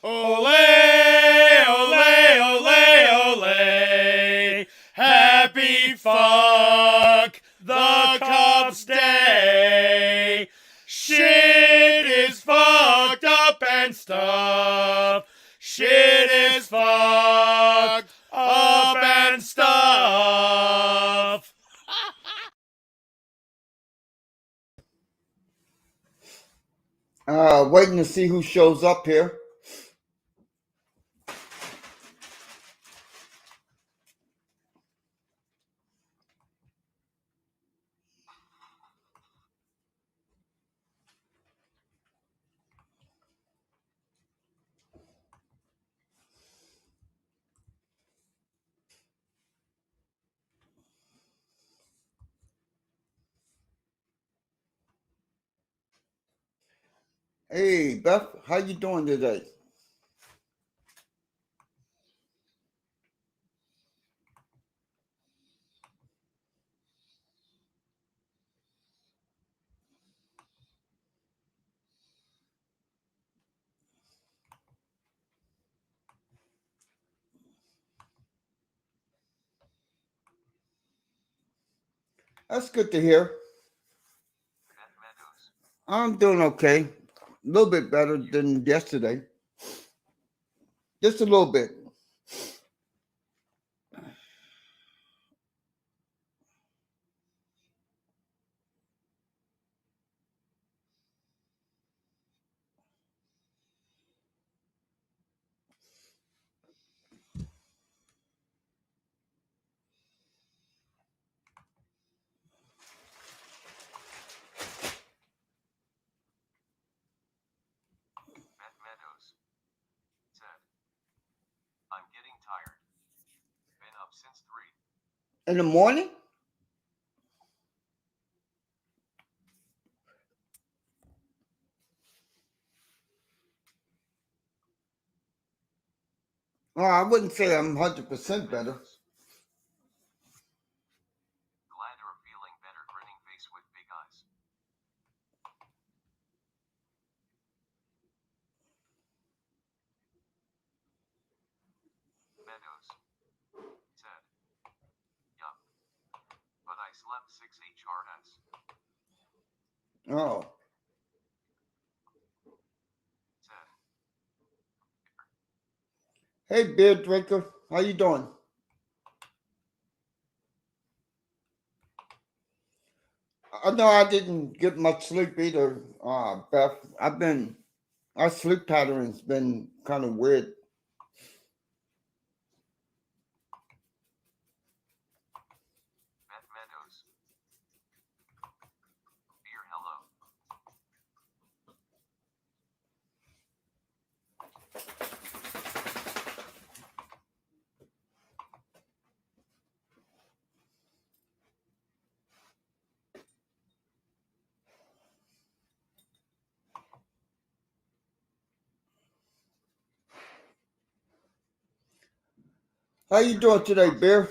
Ole, ole, ole, ole. Happy fuck the Cubs day. Shit is fucked up and stuff. Shit is fucked up and stuff. Waiting to see who shows up here. Hey, Beth, how you doing today? That's good to hear. I'm doing okay. A little bit better than yesterday. Just a little bit. In the morning? Well, I wouldn't say I'm 100% better. Oh. Hey, beer drinker, how you doing? I know I didn't get much sleep either, Beth. Our sleep pattern's been kind of weird. How you doing today, beer?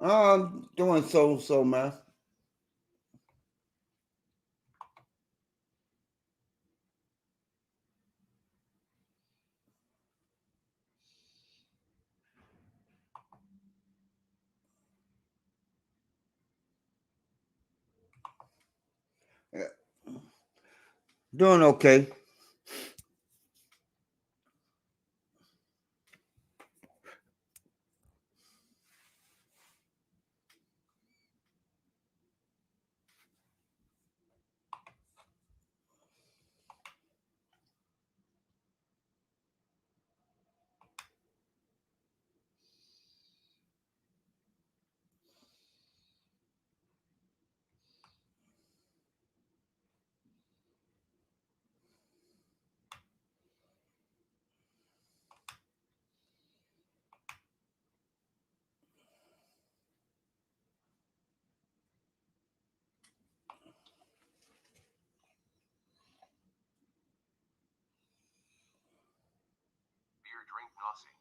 I'm doing so, man. Yeah, doing okay. drink Nasi.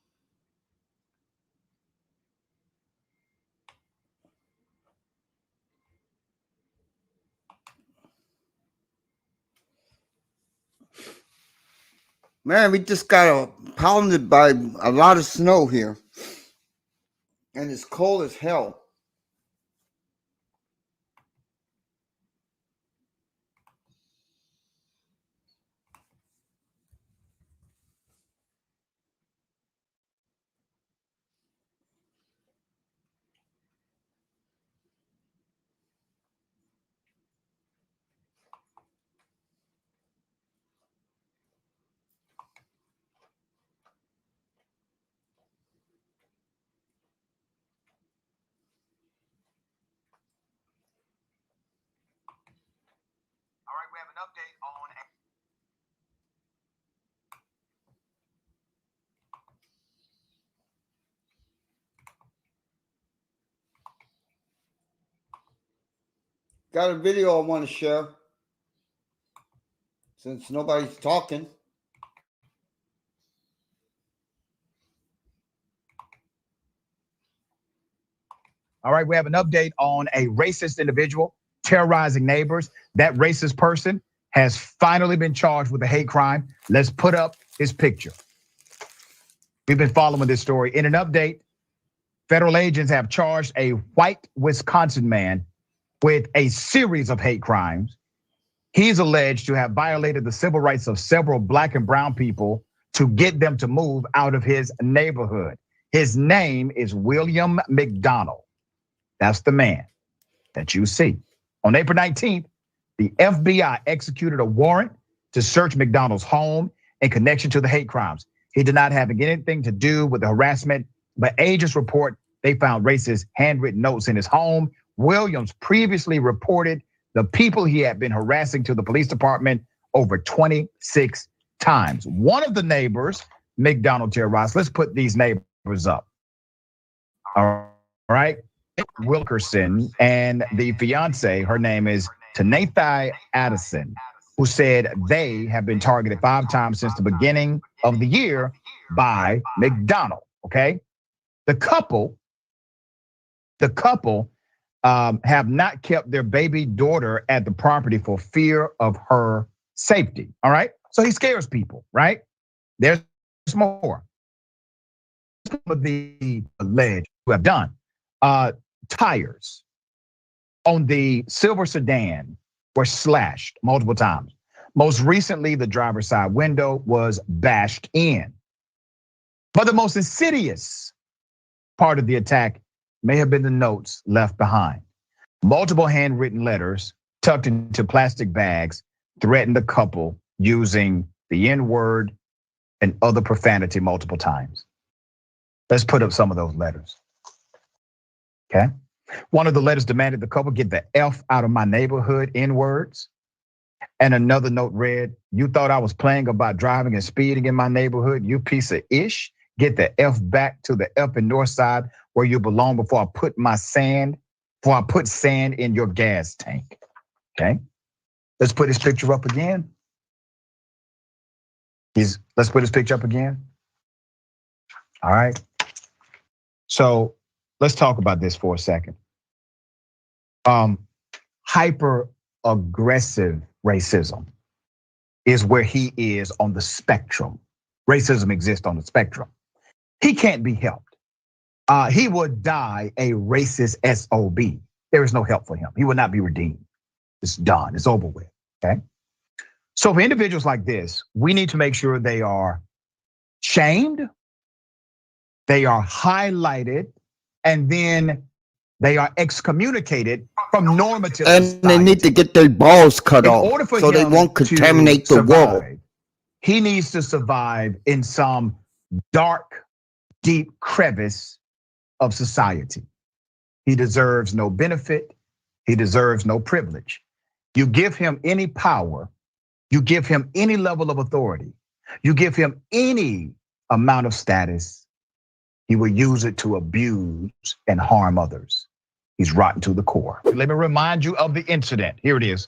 Man, we just got pounded by a lot of snow here. And it's cold as hell. All right, we have an update on. Got a video I want to share. Since nobody's talking. All right, we have an update on a racist individual terrorizing neighbors. That racist person has finally been charged with a hate crime. Let's put up his picture. We've been following this story. In an update, federal agents have charged a white Wisconsin man with a series of hate crimes. He's alleged to have violated the civil rights of several black and brown people to get them to move out of his neighborhood. His name is William McDonald. That's the man that you see. On April 19th, the FBI executed a warrant to search McDonald's home in connection to the hate crimes. He did not have anything to do with the harassment, but agents report they found racist handwritten notes in his home. Williams previously reported the people he had been harassing to the police department over 26 times. One of the neighbors, McDonald terrorized. Let's put these neighbors up. All right. Wilkerson and the fiance, her name is Tanethai Addison, who said they have been targeted 5 times since the beginning of the year by McDonald, okay? The couple have not kept their baby daughter at the property for fear of her safety, all right? So he scares people, right? There's more. Some of the alleged who have done. Tires on the silver sedan were slashed multiple times. Most recently, the driver's side window was bashed in. But the most insidious part of the attack may have been the notes left behind. Multiple handwritten letters tucked into plastic bags threatened the couple using the N-word and other profanity multiple times. Let's put up some of those letters. Okay. One of the letters demanded the couple get the F out of my neighborhood, N-words. And another note read, you thought I was playing about driving and speeding in my neighborhood, you piece of ish. Get the F back to the F in North Side where you belong before I put sand in your gas tank. Okay. Let's put his picture up again. Let's put his picture up again. All right. So let's talk about this for a second. Hyper aggressive racism is where he is on the spectrum. Racism exists on the spectrum. He can't be helped. He would die a racist SOB. There is no help for him. He will not be redeemed. It's done. It's over with. Okay. So for individuals like this, we need to make sure they are shamed, they are highlighted, and then they are excommunicated from normative And society. they need to get their balls cut off so they won't contaminate the world. He needs to survive in some dark, deep crevice of society. He deserves no benefit. He deserves no privilege. You give him any power, you give him any level of authority, you give him any amount of status, he will use it to abuse and harm others. He's rotten to the core. Let me remind you of the incident. Here it is.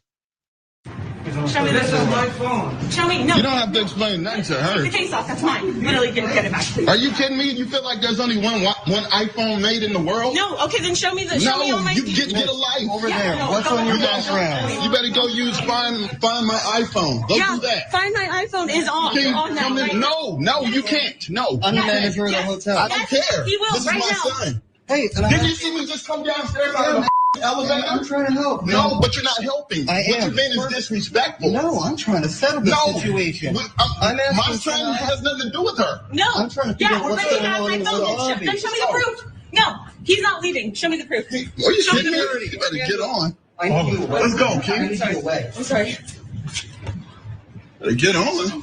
Show me this on my phone. Show me. No. You don't have to explain nothing to her. Take the case off. That's mine. Literally, get it back, please. Are you kidding me? You feel like there's only one iPhone made in the world? No. Okay, then show me the. No, show me all my you get a life Over there. What's on your background? You better go use find my iPhone. Go do that. Find my iPhone is on. Can you on now, come in? right? No, you can't. No. I'm the manager of the hotel. I don't care. He will This is right my now. son. Hey, Did you see me just come downstairs out of the elevator? I'm trying to help. No, but you're not helping. I What am. you're being is disrespectful. No, I'm trying to settle the situation. My son has nothing to do with her. No. I'm trying to figure out what's going on in the lobby. Then show me the proof. No, he's not leaving. Show me the proof. Are you Show me kidding me? the You better get on. I need you away. Let's go, I kid. need you away. I'm sorry. Better get on.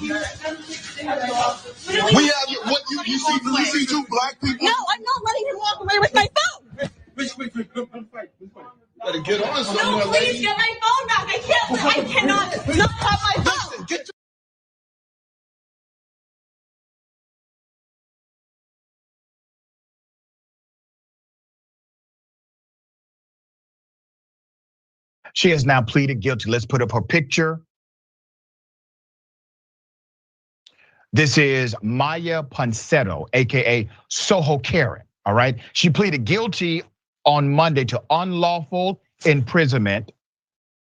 We have what you see two black people. No, I'm not letting him walk away with my phone. Better get on No, somewhere, please lady. get my phone back. I cannot not have my phone. Listen, get She has now pleaded guilty. Let's put up her picture. This is Maya Ponsetto, AKA Soho Karen, all right? She pleaded guilty on Monday to unlawful imprisonment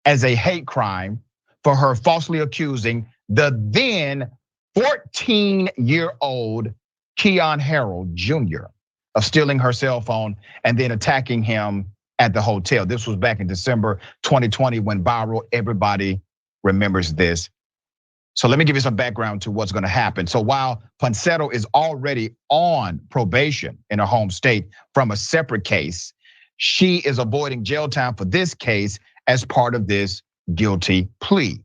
as a hate crime for her falsely accusing the then 14-year-old Keon Harold Jr. of stealing her cell phone and then attacking him at the hotel. This was back in December 2020 when viral. Everybody remembers this. So let me give you some background to what's gonna happen. So while Ponsetto is already on probation in her home state from a separate case, she is avoiding jail time for this case as part of this guilty plea.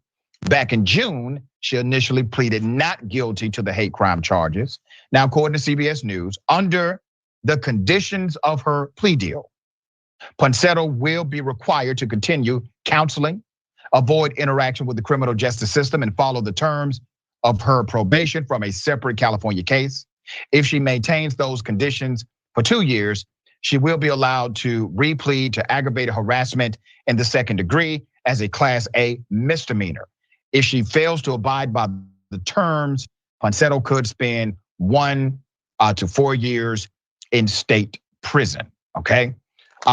Back in June, she initially pleaded not guilty to the hate crime charges. Now, according to CBS News, under the conditions of her plea deal, Ponsetto will be required to continue counseling, avoid interaction with the criminal justice system, and follow the terms of her probation from a separate California case. If she maintains those conditions for 2 years, she will be allowed to replead to aggravated harassment in the second degree as a Class A misdemeanor. If she fails to abide by the terms, Ponsetto could spend 1 to 4 years in state prison, okay?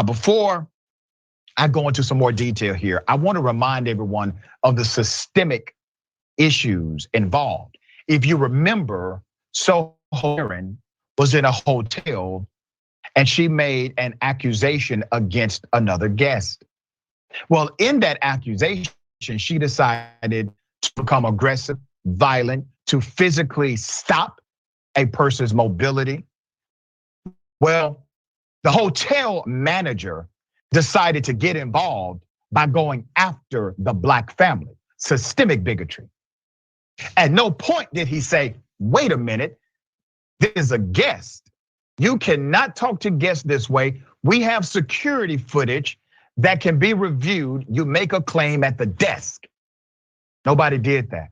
Before I go into some more detail here, I want to remind everyone of the systemic issues involved. If you remember, Soho Karen was in a hotel and she made an accusation against another guest. Well, in that accusation, she decided to become aggressive, violent, to physically stop a person's mobility. Well, the hotel manager decided to get involved by going after the black family, systemic bigotry. At no point did he say, wait a minute, this is a guest. You cannot talk to guests this way. We have security footage that can be reviewed. You make a claim at the desk. Nobody did that.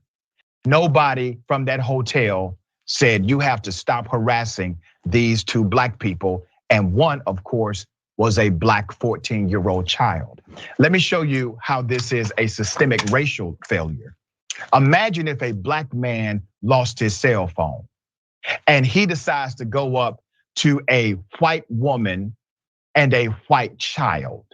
Nobody from that hotel said you have to stop harassing these two black people. And one, of course, was a black 14-year-old child. Let me show you how this is a systemic racial failure. Imagine if a black man lost his cell phone and he decides to go up to a white woman and a white child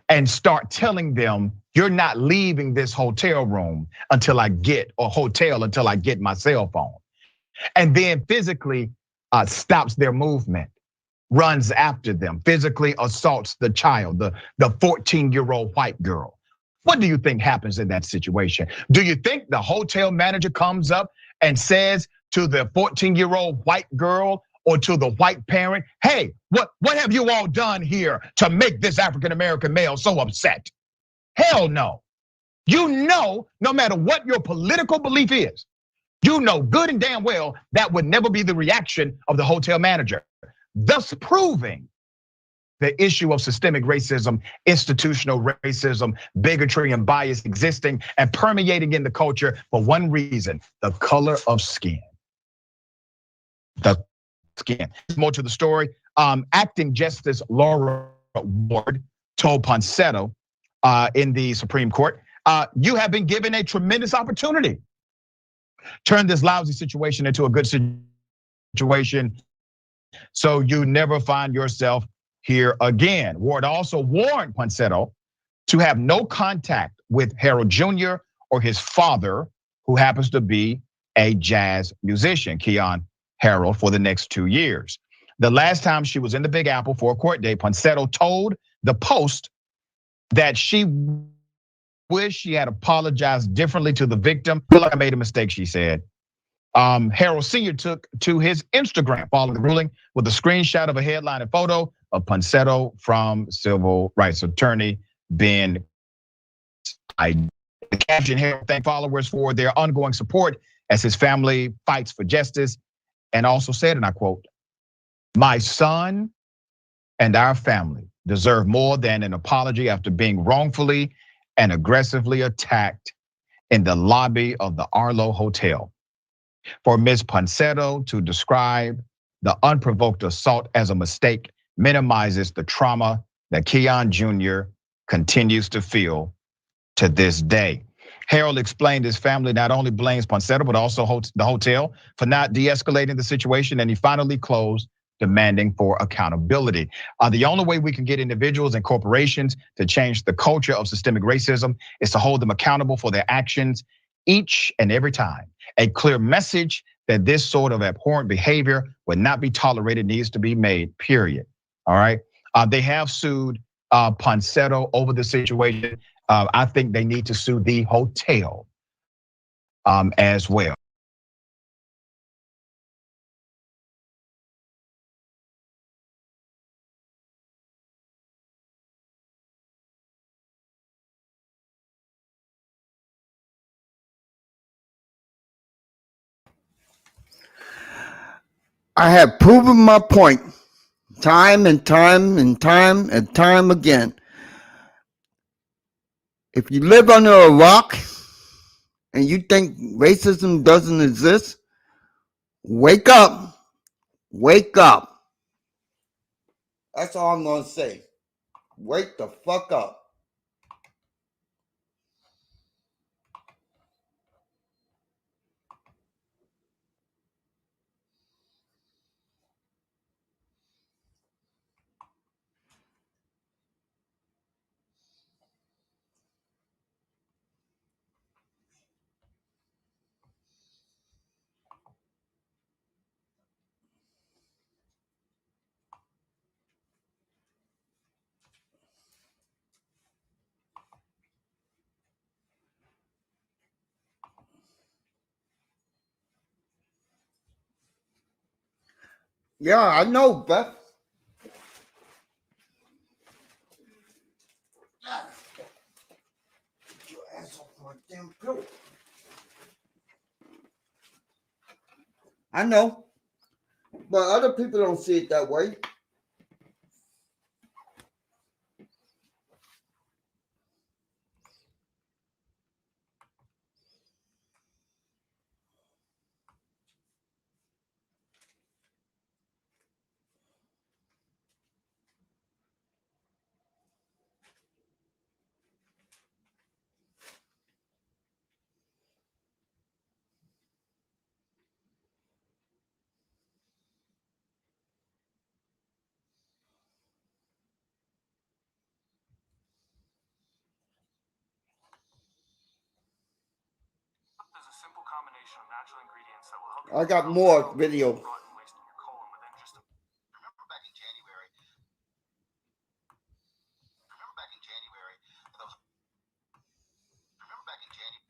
and start telling them, you're not leaving this hotel room until I get, or hotel until I get my cell phone. And then physically stops their movement, runs after them, physically assaults the child, the 14-year-old white girl. What do you think happens in that situation? Do you think the hotel manager comes up and says to the 14-year-old white girl or to the white parent, hey, what have you all done here to make this African-American male so upset? Hell no. You know, no matter what your political belief is, you know good and damn well that would never be the reaction of the hotel manager, thus proving the issue of systemic racism, institutional racism, bigotry, and bias existing and permeating in the culture for one reason: the color of skin. The skin. More to the story. Acting Justice Laura Ward told Ponsetto in the Supreme Court, You have been given a tremendous opportunity. Turn this lousy situation into a good situation so you never find yourself here again. Ward also warned Ponsetto to have no contact with Harold Jr. or his father, who happens to be a jazz musician, Keyon Harold, for the next 2 years. The last time she was in the Big Apple for a court date, Ponsetto told the Post that she wished she had apologized differently to the victim. I feel like I made a mistake, she said. Harold Sr. took to his Instagram following the ruling with a screenshot of a headline and photo of Ponsetto from civil rights attorney Ben. The caption, Harold thanked followers for their ongoing support as his family fights for justice, and also said, and I quote, "My son and our family deserve more than an apology after being wrongfully and aggressively attacked in the lobby of the Arlo Hotel. For Ms. Ponsetto to describe the unprovoked assault as a mistake minimizes the trauma that Keyon Jr. continues to feel to this day." Harold explained his family not only blames Ponsetto, but also the hotel for not de-escalating the situation, and he finally closed demanding for accountability. The only way we can get individuals and corporations to change the culture of systemic racism is to hold them accountable for their actions each and every time. A clear message that this sort of abhorrent behavior would not be tolerated needs to be made, period. All right. They have sued Ponsetto over the situation. I think they need to sue the hotel as well. I have proven my point time and time and time and time again. If you live under a rock and you think racism doesn't exist, wake up. Wake up. That's all I'm going to say. Wake the fuck up. Yeah, I know, Beth. Get your ass off my damn pillow. I know, but other people don't see it that way. There's a simple combination of natural ingredients that will help I got more video. rotten waste in your colon within just a. Remember back in January? Remember back in January? Remember back in January?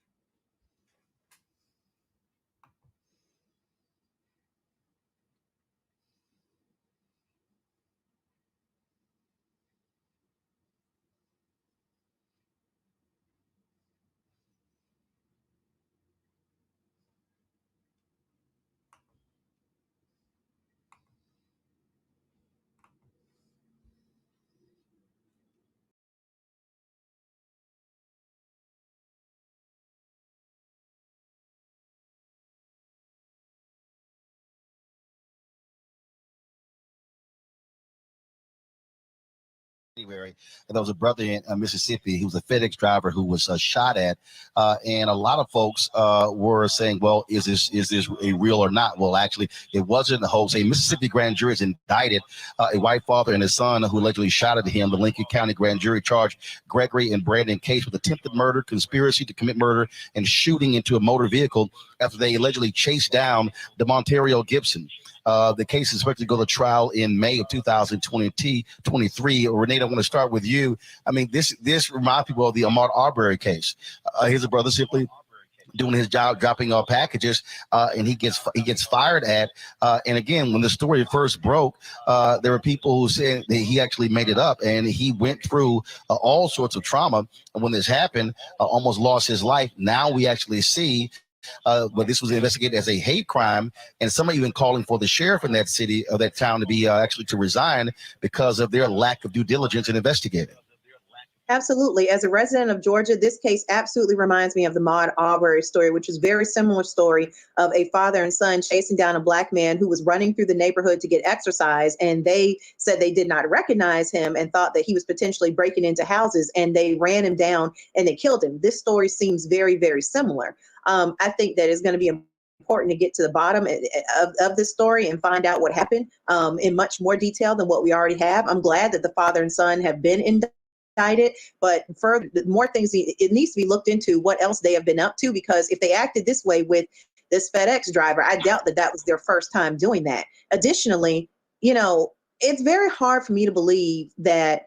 January. There was a brother in Mississippi. He was a FedEx driver who was shot at, and a lot of folks were saying, "Well, is this a real or not?" Well, actually, it wasn't a hoax. A Mississippi grand jury has indicted a white father and his son who allegedly shot at him. The Lincoln County grand jury charged Gregory and Brandon Case with attempted murder, conspiracy to commit murder, and shooting into a motor vehicle after they allegedly chased down DeMontario Gibson. The case is expected to go to trial in May of 2023. Renee, I want to start with you. I mean, this reminds people of the Ahmaud Arbery case. Here's a brother simply doing his job, dropping off packages, and he gets fired at. And again, when the story first broke, there were people who said that he actually made it up, and he went through all sorts of trauma. And when this happened, almost lost his life. Now we actually see. But this was investigated as a hate crime, and somebody even calling for the sheriff in that city or that town to be actually to resign because of their lack of due diligence in investigating. Absolutely. As a resident of Georgia, this case absolutely reminds me of the Ahmaud Arbery story, which is a very similar story of a father and son chasing down a black man who was running through the neighborhood to get exercise. And they said they did not recognize him and thought that he was potentially breaking into houses, and they ran him down and they killed him. This story seems very, very similar. I think that it's going to be important to get to the bottom of this story and find out what happened in much more detail than what we already have. I'm glad that the father and son have been indicted, but further, more things, it needs to be looked into what else they have been up to, because if they acted this way with this FedEx driver, I doubt that that was their first time doing that. Additionally, it's very hard for me to believe that,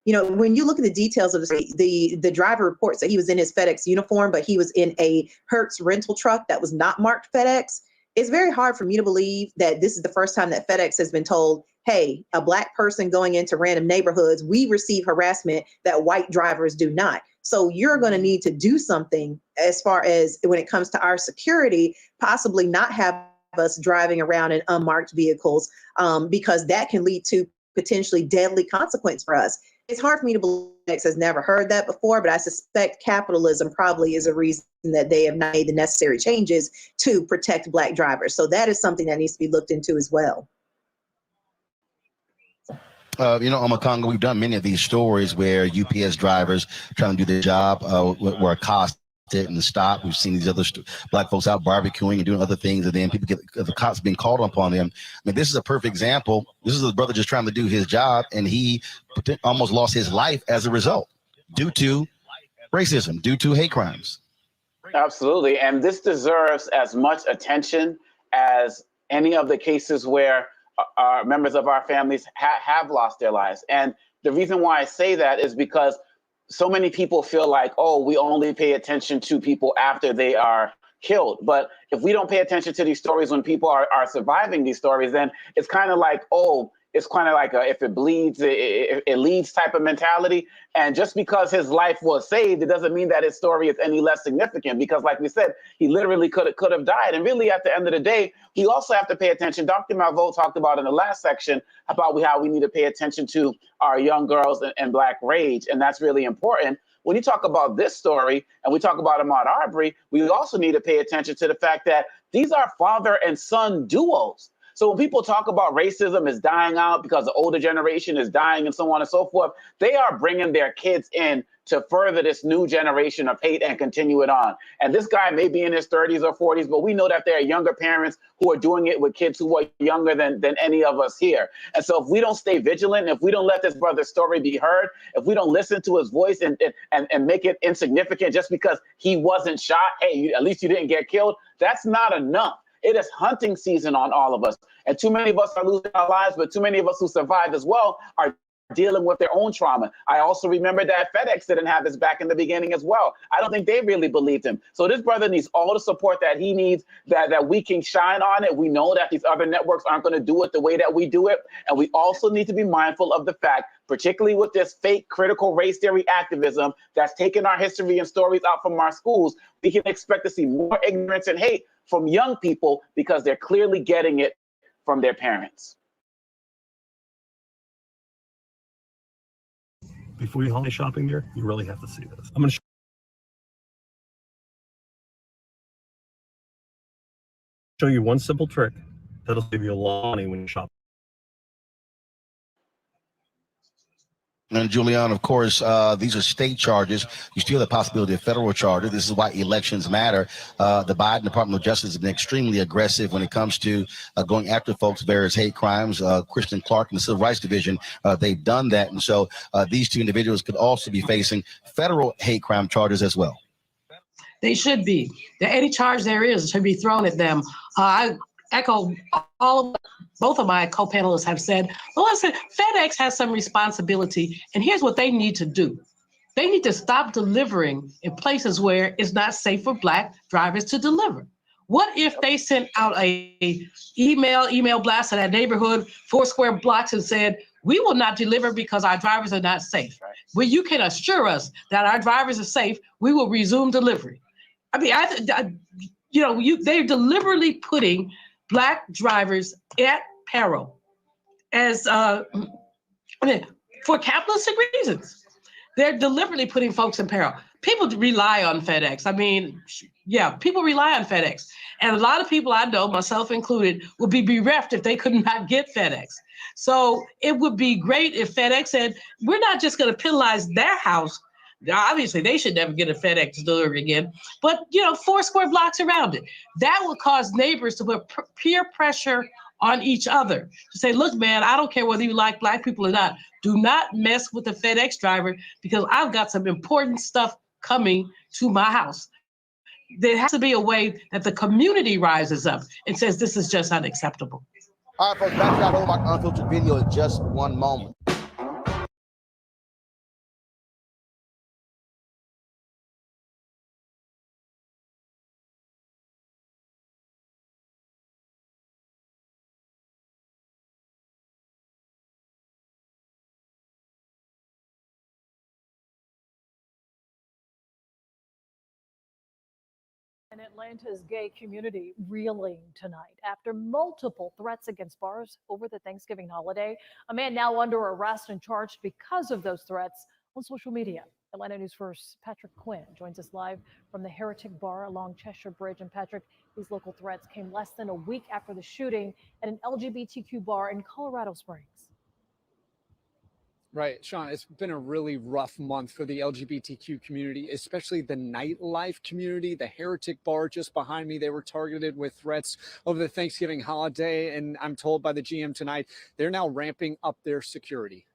when you look at the details of the driver reports that he was in his FedEx uniform, but he was in a Hertz rental truck that was not marked FedEx. It's very hard for me to believe that this is the first time that FedEx has been told, hey, a black person going into random neighborhoods, we receive harassment that white drivers do not. So you're going to need to do something as far as when it comes to our security, possibly not have us driving around in unmarked vehicles, because that can lead to potentially deadly consequence for us. It's hard for me to believe FedEx has never heard that before, but I suspect capitalism probably is a reason that they have not made the necessary changes to protect black drivers. So that is something that needs to be looked into as well. Omakonga, we've done many of these stories where UPS drivers trying to do their job were accosted and stopped. We've seen these other black folks out barbecuing and doing other things, and then people get the cops being called upon them. I mean, this is a perfect example. This is a brother just trying to do his job, and he almost lost his life as a result due to racism, due to hate crimes. Absolutely, and this deserves as much attention as any of the cases where our members of our families have lost their lives. And the reason why I say that is because so many people feel like, oh, we only pay attention to people after they are killed. But if we don't pay attention to these stories when people are surviving these stories, then it's kind of like, it's kind of like if it bleeds, it leads type of mentality. And just because his life was saved, it doesn't mean that his story is any less significant, because like we said, he literally could have died. And really, at the end of the day, we also have to pay attention. Dr. Malveaux talked about in the last section about how we need to pay attention to our young girls and Black rage. And that's really important. When you talk about this story and we talk about Ahmaud Arbery, we also need to pay attention to the fact that these are father and son duos. So when people talk about racism is dying out because the older generation is dying and so on and so forth, they are bringing their kids in to further this new generation of hate and continue it on. And this guy may be in his 30s or 40s, but we know that there are younger parents who are doing it with kids who are younger than any of us here. And so if we don't stay vigilant, if we don't let this brother's story be heard, if we don't listen to his voice and make it insignificant just because he wasn't shot, hey, at least you didn't get killed, that's not enough. It is hunting season on all of us. And too many of us are losing our lives, but too many of us who survived as well are dealing with their own trauma. I also remember that FedEx didn't have his back in the beginning as well. I don't think they really believed him. So this brother needs all the support that he needs, that we can shine on it. We know that these other networks aren't going to do it the way that we do it. And we also need to be mindful of the fact, particularly with this fake critical race theory activism that's taken our history and stories out from our schools, we can expect to see more ignorance and hate from young people because they're clearly getting it from their parents. Before you holiday shopping there, you really have to see this. I'm going to show you one simple trick that'll save you a lot of money when you shop. And Julian, of course, these are state charges. You still have the possibility of federal charges. This is why elections matter. The Biden Department of Justice has been extremely aggressive when it comes to going after folks' various hate crimes. Kristen Clark and the Civil Rights Division, they've done that. And so these two individuals could also be facing federal hate crime charges as well. They should be. Any charge there is should be thrown at them. I echo both of my co-panelists have said. Well, listen, FedEx has some responsibility, and here's what they need to do. They need to stop delivering in places where it's not safe for Black drivers to deliver. What if they sent out a email blast to that neighborhood, 4 square blocks, and said, we will not deliver because our drivers are not safe. Well, you can assure us that our drivers are safe, we will resume delivery. I mean, they're deliberately putting Black drivers at peril as for capitalistic reasons. They're deliberately putting folks in peril. People rely on FedEx. I mean, yeah, people rely on FedEx. And a lot of people I know, myself included, would be bereft if they could not get FedEx. So it would be great if FedEx said, we're not just going to penalize their house. Obviously, they should never get a FedEx delivery again, but 4 square blocks around it. That would cause neighbors to put peer pressure on each other to say, look, man, I don't care whether you like Black people or not. Do not mess with the FedEx driver because I've got some important stuff coming to my house. There has to be a way that the community rises up and says this is just unacceptable. All right, folks, back to that Omar Unfiltered video in just one moment. And Atlanta's gay community reeling tonight after multiple threats against bars over the Thanksgiving holiday. A man now under arrest and charged because of those threats on social media. Atlanta News First Patrick Quinn joins us live from the Heretic Bar along Cheshire Bridge. And Patrick, these local threats came less than a week after the shooting at an LGBTQ bar in Colorado Springs. Right, Sean, it's been a really rough month for the LGBTQ community, especially the nightlife community. The Heretic Bar just behind me, they were targeted with threats over the Thanksgiving holiday. And I'm told by the GM tonight, they're now ramping up their security.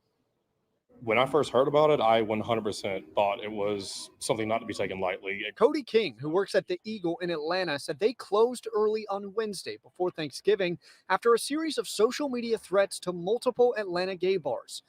When I first heard about it, I 100% thought it was something not to be taken lightly. Cody King, who works at the Eagle in Atlanta, said they closed early on Wednesday before Thanksgiving after a series of social media threats to multiple Atlanta gay bars.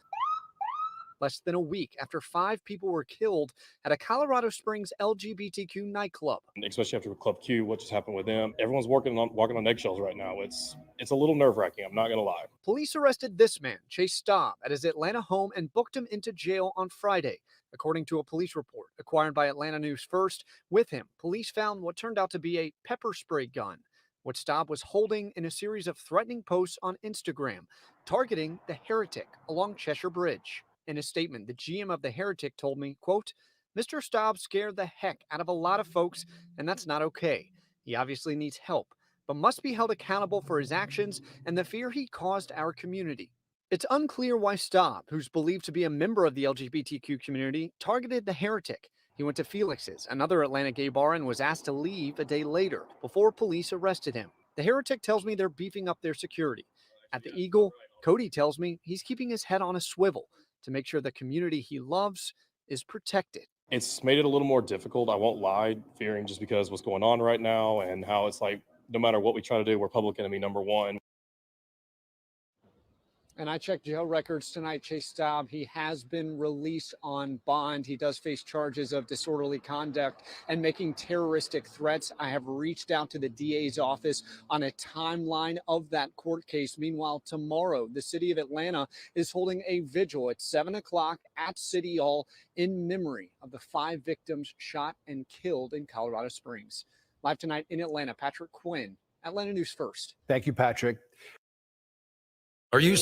Less than a week after 5 people were killed at a Colorado Springs LGBTQ nightclub. Especially after Club Q, what just happened with them. Everyone's walking on eggshells right now. It's a little nerve-wracking, I'm not going to lie. Police arrested this man, Chase Staub, at his Atlanta home and booked him into jail on Friday, according to a police report acquired by Atlanta News First. With him, police found what turned out to be a pepper spray gun, which Staub was holding in a series of threatening posts on Instagram, targeting the Heretic along Cheshire Bridge. In a statement, the GM of the Heretic told me, quote, Mr. Staub scared the heck out of a lot of folks, and that's not okay. He obviously needs help, but must be held accountable for his actions and the fear he caused our community. It's unclear why Staub, who's believed to be a member of the LGBTQ community, targeted the Heretic. He went to Felix's, another Atlanta gay bar, and was asked to leave a day later before police arrested him. The Heretic tells me they're beefing up their security. At the Eagle, Cody tells me he's keeping his head on a swivel to make sure the community he loves is protected. It's made it a little more difficult, I won't lie, fearing just because what's going on right now and how it's like, no matter what we try to do, we're public enemy number one. And I checked jail records tonight. Chase Staub, he has been released on bond. He does face charges of disorderly conduct and making terroristic threats. I have reached out to the DA's office on a timeline of that court case. Meanwhile, tomorrow, the city of Atlanta is holding a vigil at 7 o'clock at City Hall in memory of the 5 victims shot and killed in Colorado Springs. Live tonight in Atlanta, Patrick Quinn, Atlanta News First. Thank you, Patrick. Are you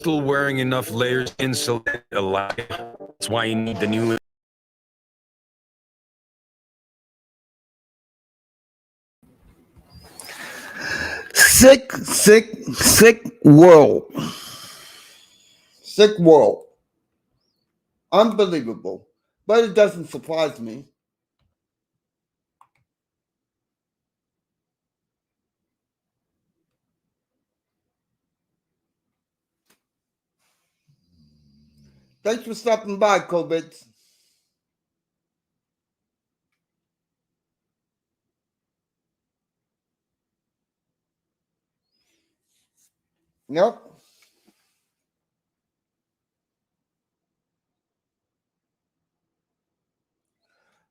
still wearing enough layers to insulate a lie? That's why you need the new. Sick world. Sick world. Unbelievable. But it doesn't surprise me. Thanks for stopping by, COVID. Yep.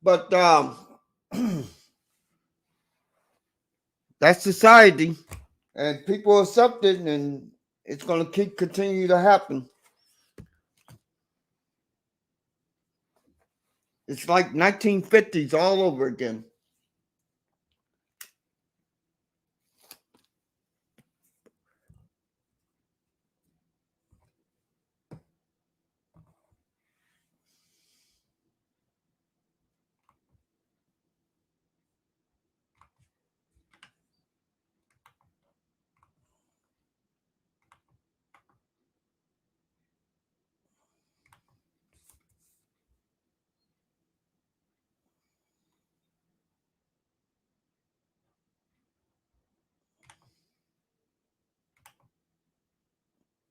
But that's society, and people accept it, and it's going to continue to happen. It's like 1950s all over again.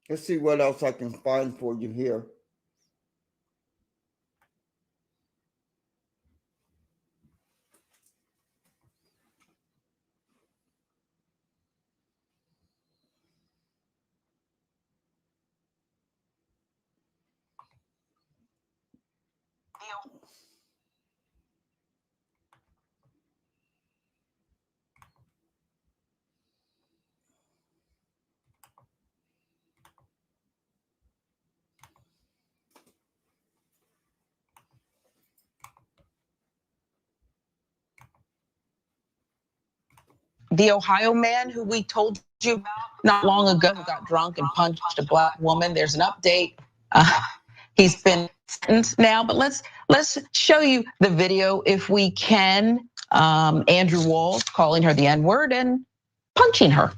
Let's see what else I can find for you here. The Ohio man who we told you about not long ago who got drunk and punched a black woman. There's an update. He's been sentenced now, but let's show you the video if we can. Andrew Walls calling her the N-word and punching her.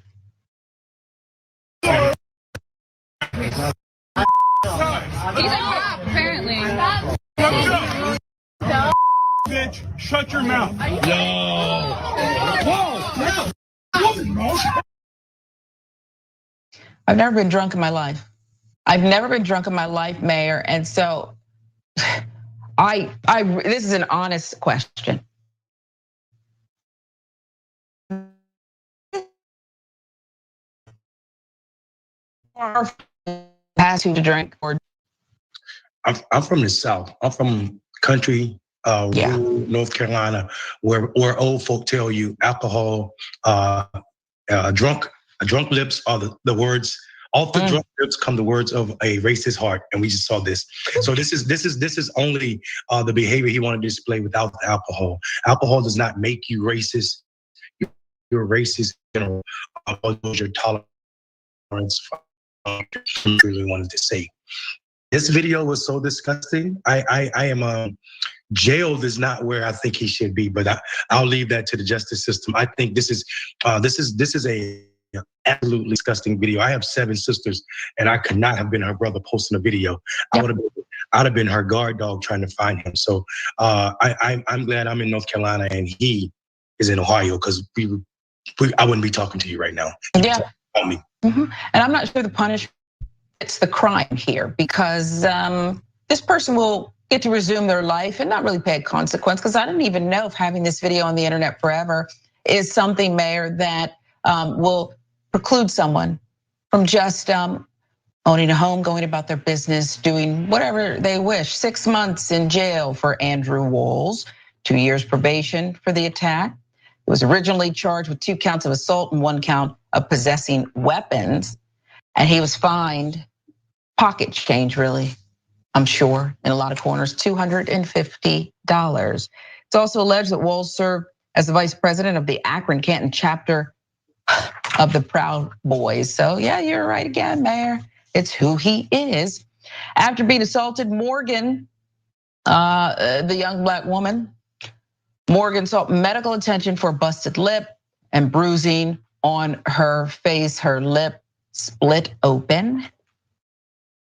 He's a cop, apparently. Bitch, shut your mouth. I've never been drunk in my life. I've never been drunk in my life, Mayor. And so this is an honest question. Pass you to drink or I'm from the South. I'm from country, rural North Carolina, where old folk tell you alcohol, drunk lips are the words. Off the drunk lips come the words of a racist heart, and we just saw this. So this is only the behavior he wanted to display without the alcohol. Alcohol does not make you racist. You're racist in general. Your tolerance. Really wanted to say. This video was so disgusting. I am jailed is not where I think he should be, but I'll leave that to the justice system. I think this is a absolutely disgusting video. I have 7 sisters, and I could not have been her brother posting a video. I'd have been her guard dog trying to find him. So I'm glad I'm in North Carolina and he is in Ohio, because I wouldn't be talking to you right now. Yeah. Me. And I'm not sure the punishment, it's the crime here, because this person will get to resume their life and not really pay a consequence, because I don't even know if having this video on the internet forever is something, Mayor, that will preclude someone from just owning a home, going about their business, doing whatever they wish. 6 months in jail for Andrew Walls, 2 years probation for the attack. He was originally charged with 2 counts of assault and 1 count of possessing weapons. And he was fined, pocket change really, I'm sure, in a lot of corners, $250. It's also alleged that Walls served as the vice president of the Akron Canton chapter of the Proud Boys. So yeah, you're right again, Mayor. It's who he is. After being assaulted, Morgan, the young black woman, Morgan sought medical attention for busted lip and bruising on her face. Her lip split open.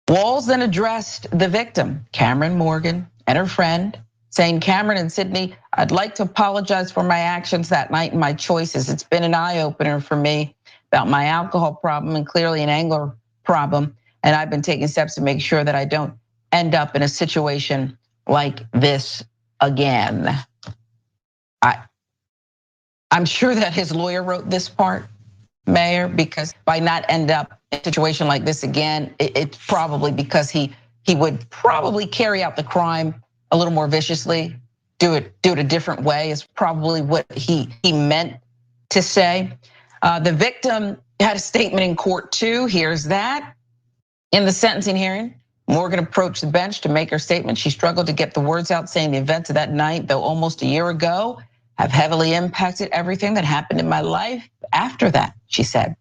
Walz then addressed the victim, Cameron Morgan, and her friend, saying, Cameron and Sydney, I'd like to apologize for my actions that night and my choices. It's been an eye-opener for me about my alcohol problem and clearly an anger problem. And I've been taking steps to make sure that I don't end up in a situation like this again. I'm sure that his lawyer wrote this part, Mayor, because by not end up in a situation like this again, it's probably because he would probably carry out the crime a little more viciously, do it a different way is probably what he meant to say. The victim had a statement in court too. Here's that. In the sentencing hearing, Morgan approached the bench to make her statement. She struggled to get the words out, saying the events of that night, though almost a year ago, have heavily impacted everything that happened in my life after that, she said.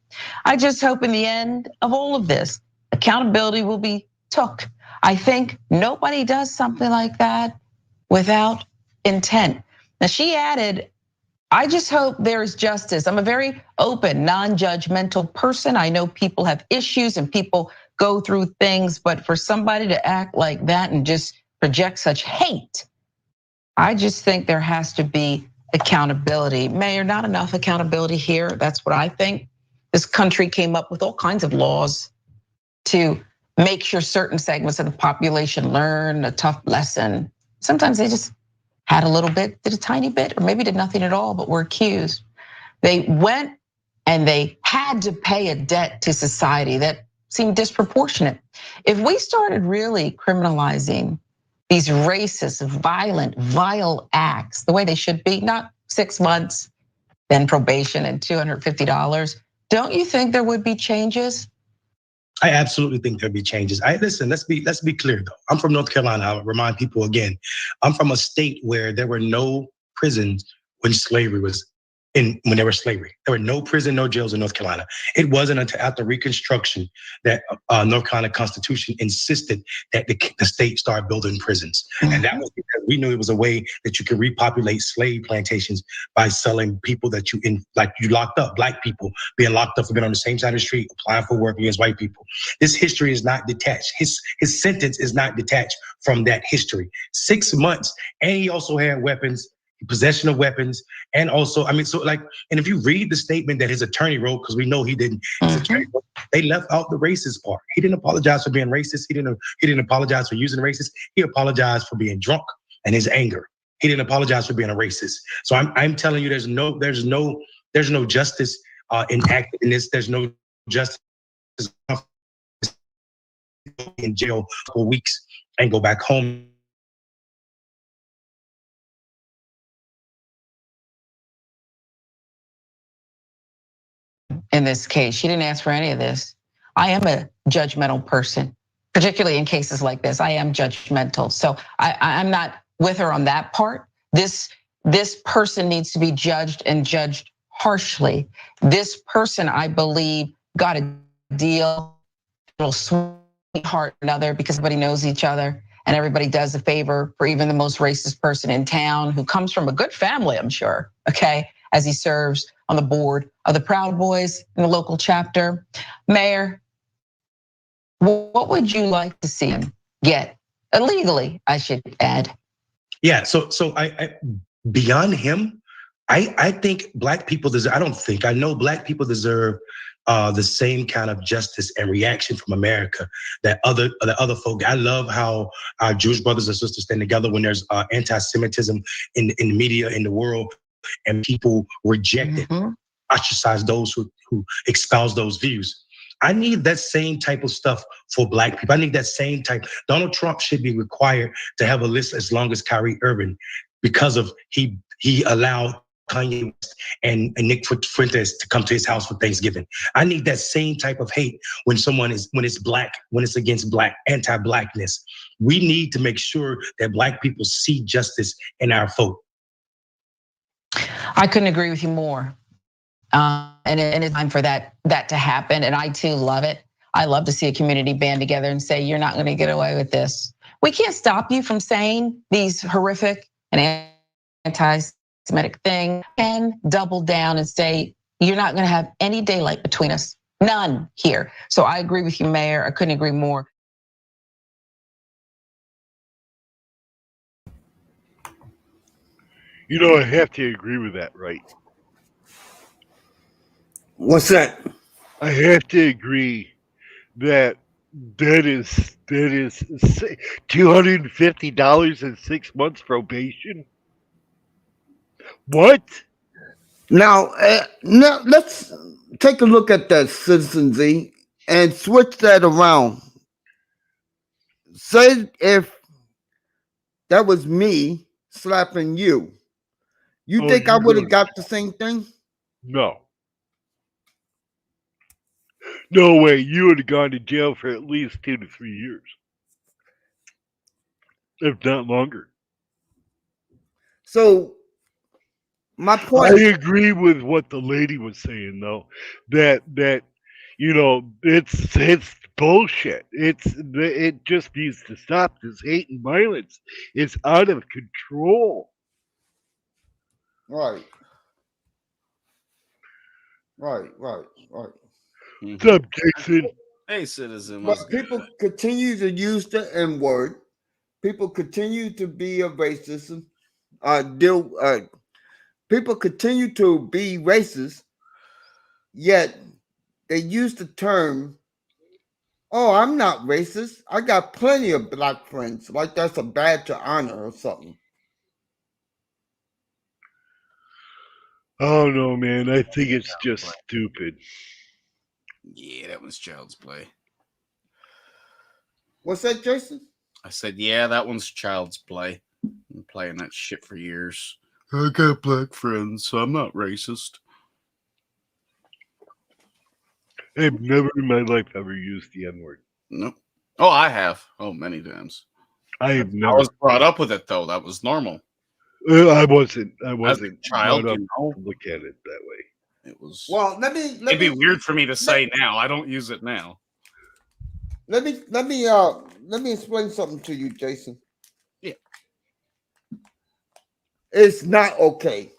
I just hope in the end of all of this, accountability will be took. I think nobody does something like that without intent. Now she added, I just hope there is justice. I'm a very open, non-judgmental person. I know people have issues and people go through things, but for somebody to act like that and just project such hate, I just think there has to be accountability. Mayor, not enough accountability here. That's what I think. This country came up with all kinds of laws to make sure certain segments of the population learn a tough lesson. Sometimes they just had a little bit, did a tiny bit, or maybe did nothing at all, but were accused. They went and they had to pay a debt to society that seemed disproportionate. If we started really criminalizing these racist, violent, vile acts the way they should be, not 6 months, then probation and $250, don't you think there would be changes? I absolutely think there'll be changes. Listen, let's be clear though. I'm from North Carolina. I'll remind people again. I'm from a state where there were no prisons when slavery was when there was slavery. There were no prison, no jails in North Carolina. It wasn't until after Reconstruction that North Carolina Constitution insisted that the state start building prisons. And that was because we knew it was a way that you could repopulate slave plantations by selling people that you locked up, black people being locked up for being on the same side of the street, applying for work against white people. This history is not detached. His sentence is not detached from that history. 6 months, and he also had weapons, possession of weapons, and also, and if you read the statement that his attorney wrote, because we know he didn't, they left out the racist part. He didn't apologize for being racist. He didn't apologize for using racist. He apologized for being drunk and his anger. He didn't apologize for being a racist. So I'm telling you, there's no justice enacted in this. There's no justice in jail for weeks and go back home. In this case, she didn't ask for any of this. I am a judgmental person, particularly in cases like this. I am judgmental. So I'm not with her on that part. This person needs to be judged and judged harshly. This person, I believe, got a deal, a little sweetheart another, because everybody knows each other and everybody does a favor for even the most racist person in town who comes from a good family, I'm sure, okay, as he serves on the board of the Proud Boys in the local chapter. Mayor, what would you like to see him get? Illegally, I should add. Yeah, so I beyond him, I think black people deserve, I know black people deserve the same kind of justice and reaction from America that other folk. I love how our Jewish brothers and sisters stand together when there's anti-Semitism in the media, in the world, and people reject it, ostracize those who espouse those views. I need that same type of stuff for black people. I need that same type. Donald Trump should be required to have a list as long as Kyrie Irving, because of he allowed Kanye West and Nick Fuentes to come to his house for Thanksgiving. I need that same type of hate when it's black, when it's against black, anti-blackness. We need to make sure that black people see justice in our vote. I couldn't agree with you more. And it's time for that to happen. And I too love it. I love to see a community band together and say, you're not going to get away with this. We can't stop you from saying these horrific and anti-Semitic things, and double down and say, you're not going to have any daylight between us. None here. So I agree with you, Mayor. I couldn't agree more. You know, I have to agree with that, right? What's that? I have to agree that is $250 and 6 months probation. What? Now, now let's take a look at that, Citizen Z, and switch that around. Say if that was me slapping you, you Oh, think I you would have would. got the same thing? No. No way. You would have gone to jail for at least 2 to 3 years, if not longer. So, my I point. agree with what the lady was saying, though. That you know, it's bullshit. It just needs to stop. This hate and violence is out of control. Right. Right. What's up, Jason? Hey, Citizen. But people continue to use the N word. People continue to be a racism. People continue to be racist, yet they use the term, "Oh, I'm not racist. I got plenty of black friends." Like that's a badge of honor or something. Oh no, man! I think it's just stupid. Yeah, that one's child's play. What's that, Jason? I said, yeah, that one's child's play. Been playing that shit for years. I got black friends, so I'm not racist. I've never in my life ever used the N word. Nope. Oh, I have. Oh, many times. I was brought up with it though. That was normal. I wasn't. As a child, brought up you know. to look at it that way. It was. Well, let me. It'd be weird for me to say now. I don't use it now. Let me explain something to you, Jason. Yeah. It's not okay.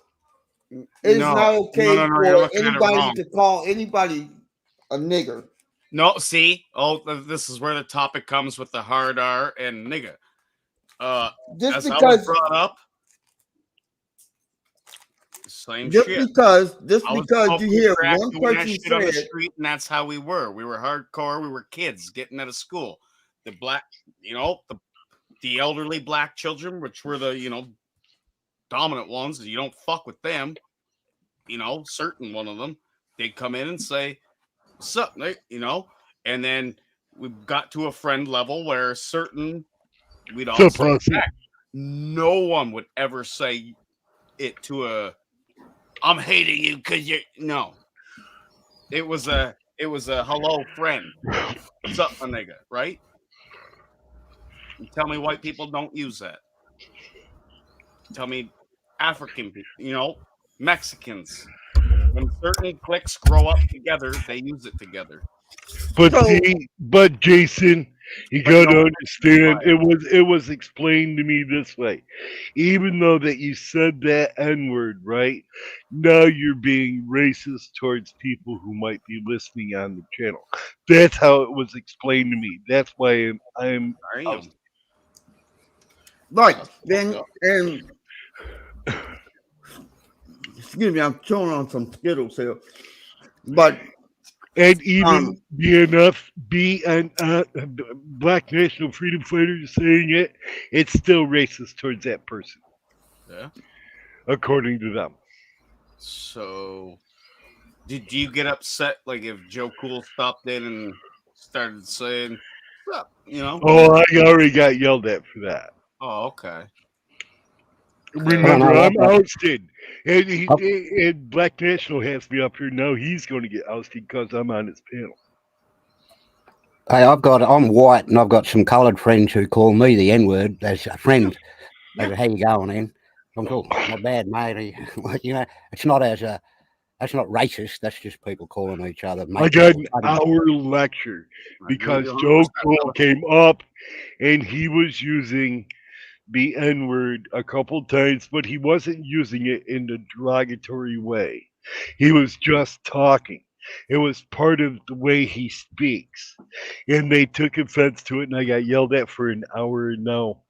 It's No. not okay No, you're for looking at it anybody wrong. to call anybody a nigger. No, see? Oh, this is where the topic comes with the hard R and nigga. Just as I was because brought up, same just shit. because I was you hear crack one doing that person shit on the say it, street, and that's how we were. We were hardcore. We were kids getting out of school. The black, the elderly black children, which were the dominant ones. You don't fuck with them. Certain one of them, they'd come in and say, "What's up?" And then we got to a friend level where we'd all say back. No one would ever say it to I'm hating you because you're no. It was a hello friend. What's up, my nigga? Right? And tell me white people don't use that. Tell me African people, Mexicans. When certain cliques grow up together, they use it together. But Jason, you got to understand, it was explained to me this way. Even though that you said that N-word, right? Now you're being racist towards people who might be listening on the channel. That's how it was explained to me. That's why I'm right then, and excuse me, I'm chewing on some Skittles here, but. And even Black National Freedom Fighters saying it, it's still racist towards that person. Yeah. According to them. So, did you get upset like if Joe Cool stopped in and started saying, "What's up?" Oh, I already got yelled at for that. Oh, okay. Remember, I'm ousted. And Black National has me up here. Now he's going to get ousted because I'm on his panel. Hey, I'm white and I've got some coloured friends who call me the N-word as a friend. They go, "How you going, man?" I'm cool. Not bad, mate. It's not that's not racist. That's just people calling each other. I got an hour lecture because Joe Cool came up and he was using the N-word a couple times, but he wasn't using it in a derogatory way. He was just talking. It was part of the way he speaks. And they took offense to it, and I got yelled at for an hour. And now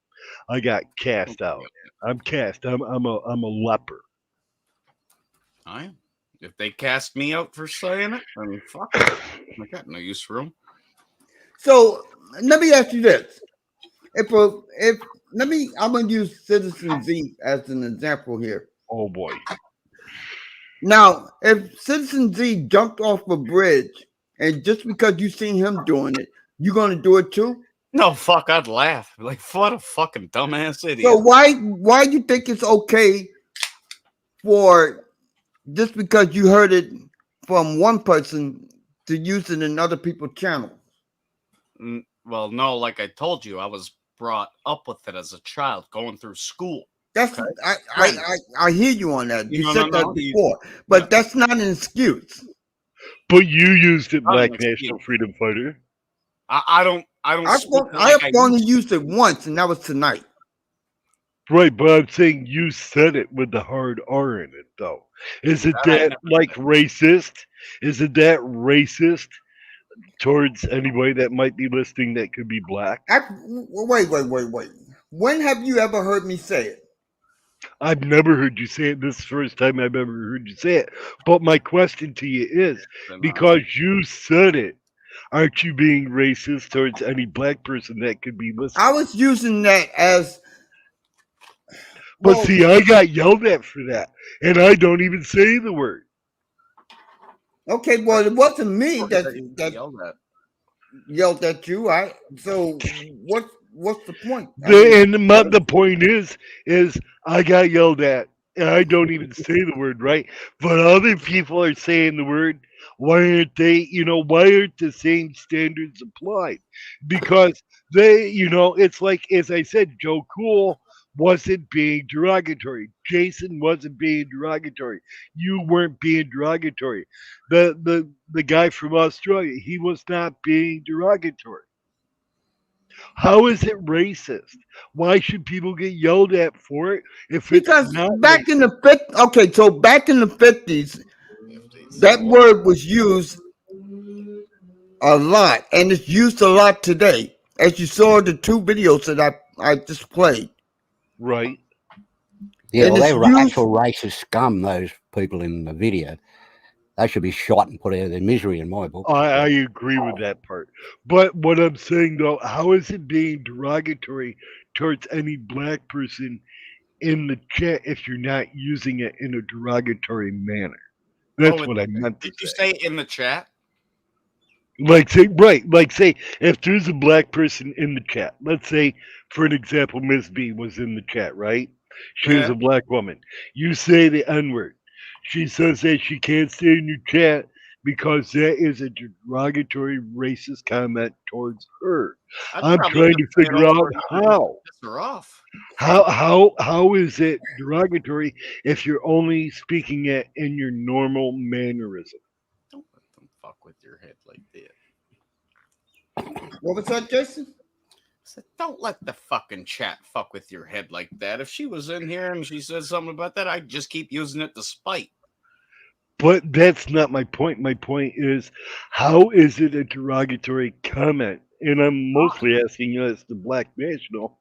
I got cast out. I'm cast. I'm a leper. I if they cast me out for saying it, then fuck it. I got no use for them. So let me ask you this: if I'm gonna use Citizen Z as an example here. Oh boy. Now, if Citizen Z jumped off a bridge, and just because you seen him doing it, you gonna do it too? No, fuck, I'd laugh. Like, what a fucking dumbass idiot. So why you think it's okay for just because you heard it from one person to use it in other people's channels? Well, no, like I told you, I was brought up with it as a child going through school. That's Okay? I hear you on that. You No, said no, that no, before, but that's not an excuse. But you used it, Not an Black excuse. National Freedom Fighter. I don't I've only used it once, and that was tonight. Right, but I'm saying you said it with the hard R in it, though. Is it That I that never like racist? Is it that racist towards anybody that might be listening that could be black? Wait. When have you ever heard me say it? I've never heard you say it. This is the first time I've ever heard you say it. But my question to you is, because you said it, aren't you being racist towards any black person that could be listening? I was using that as. But see, I got yelled at for that, and I don't even say the word. Okay, well, it wasn't me that yelled at you. So what's the point? The point is I got yelled at, and I don't even say the word, right? But other people are saying the word. Why aren't they? Why aren't the same standards applied? Because they, it's like, as I said, Joe Cool wasn't being derogatory. Jason wasn't being derogatory. You weren't being derogatory. The guy from Australia, he was not being derogatory. How is it racist? Why should people get yelled at for it if Because it's not back racist? in the 50s, okay, so back in the 50s, that word was used a lot, and it's used a lot today, as you saw in the two videos that I just played. Right. Yeah, And well, it's they were used- actual racist scum, those people in the video. They should be shot and put out of their misery in my book. I agree with that part. But what I'm saying, though, how is it being derogatory towards any black person in the chat if you're not using it in a derogatory manner? That's what I meant to Did you say in the chat? Like say if there's a black person in the chat, let's say for an example, Ms. B was in the chat, right? She is Yeah. a black woman. You say the N-word. She says that she can't stay in your chat because that is a derogatory racist comment towards her. I'd I'm probably trying to just say it figure all out over how. piss her off. How is it derogatory if you're only speaking it in your normal mannerism? Don't let them fuck with your head like that. What was that, Jason? Said, don't let the fucking chat fuck with your head like that. If she was in here and she said something about that, I'd just keep using it to spite. But that's not my point. My point is, how is it a derogatory comment? And I'm mostly asking you as the Black National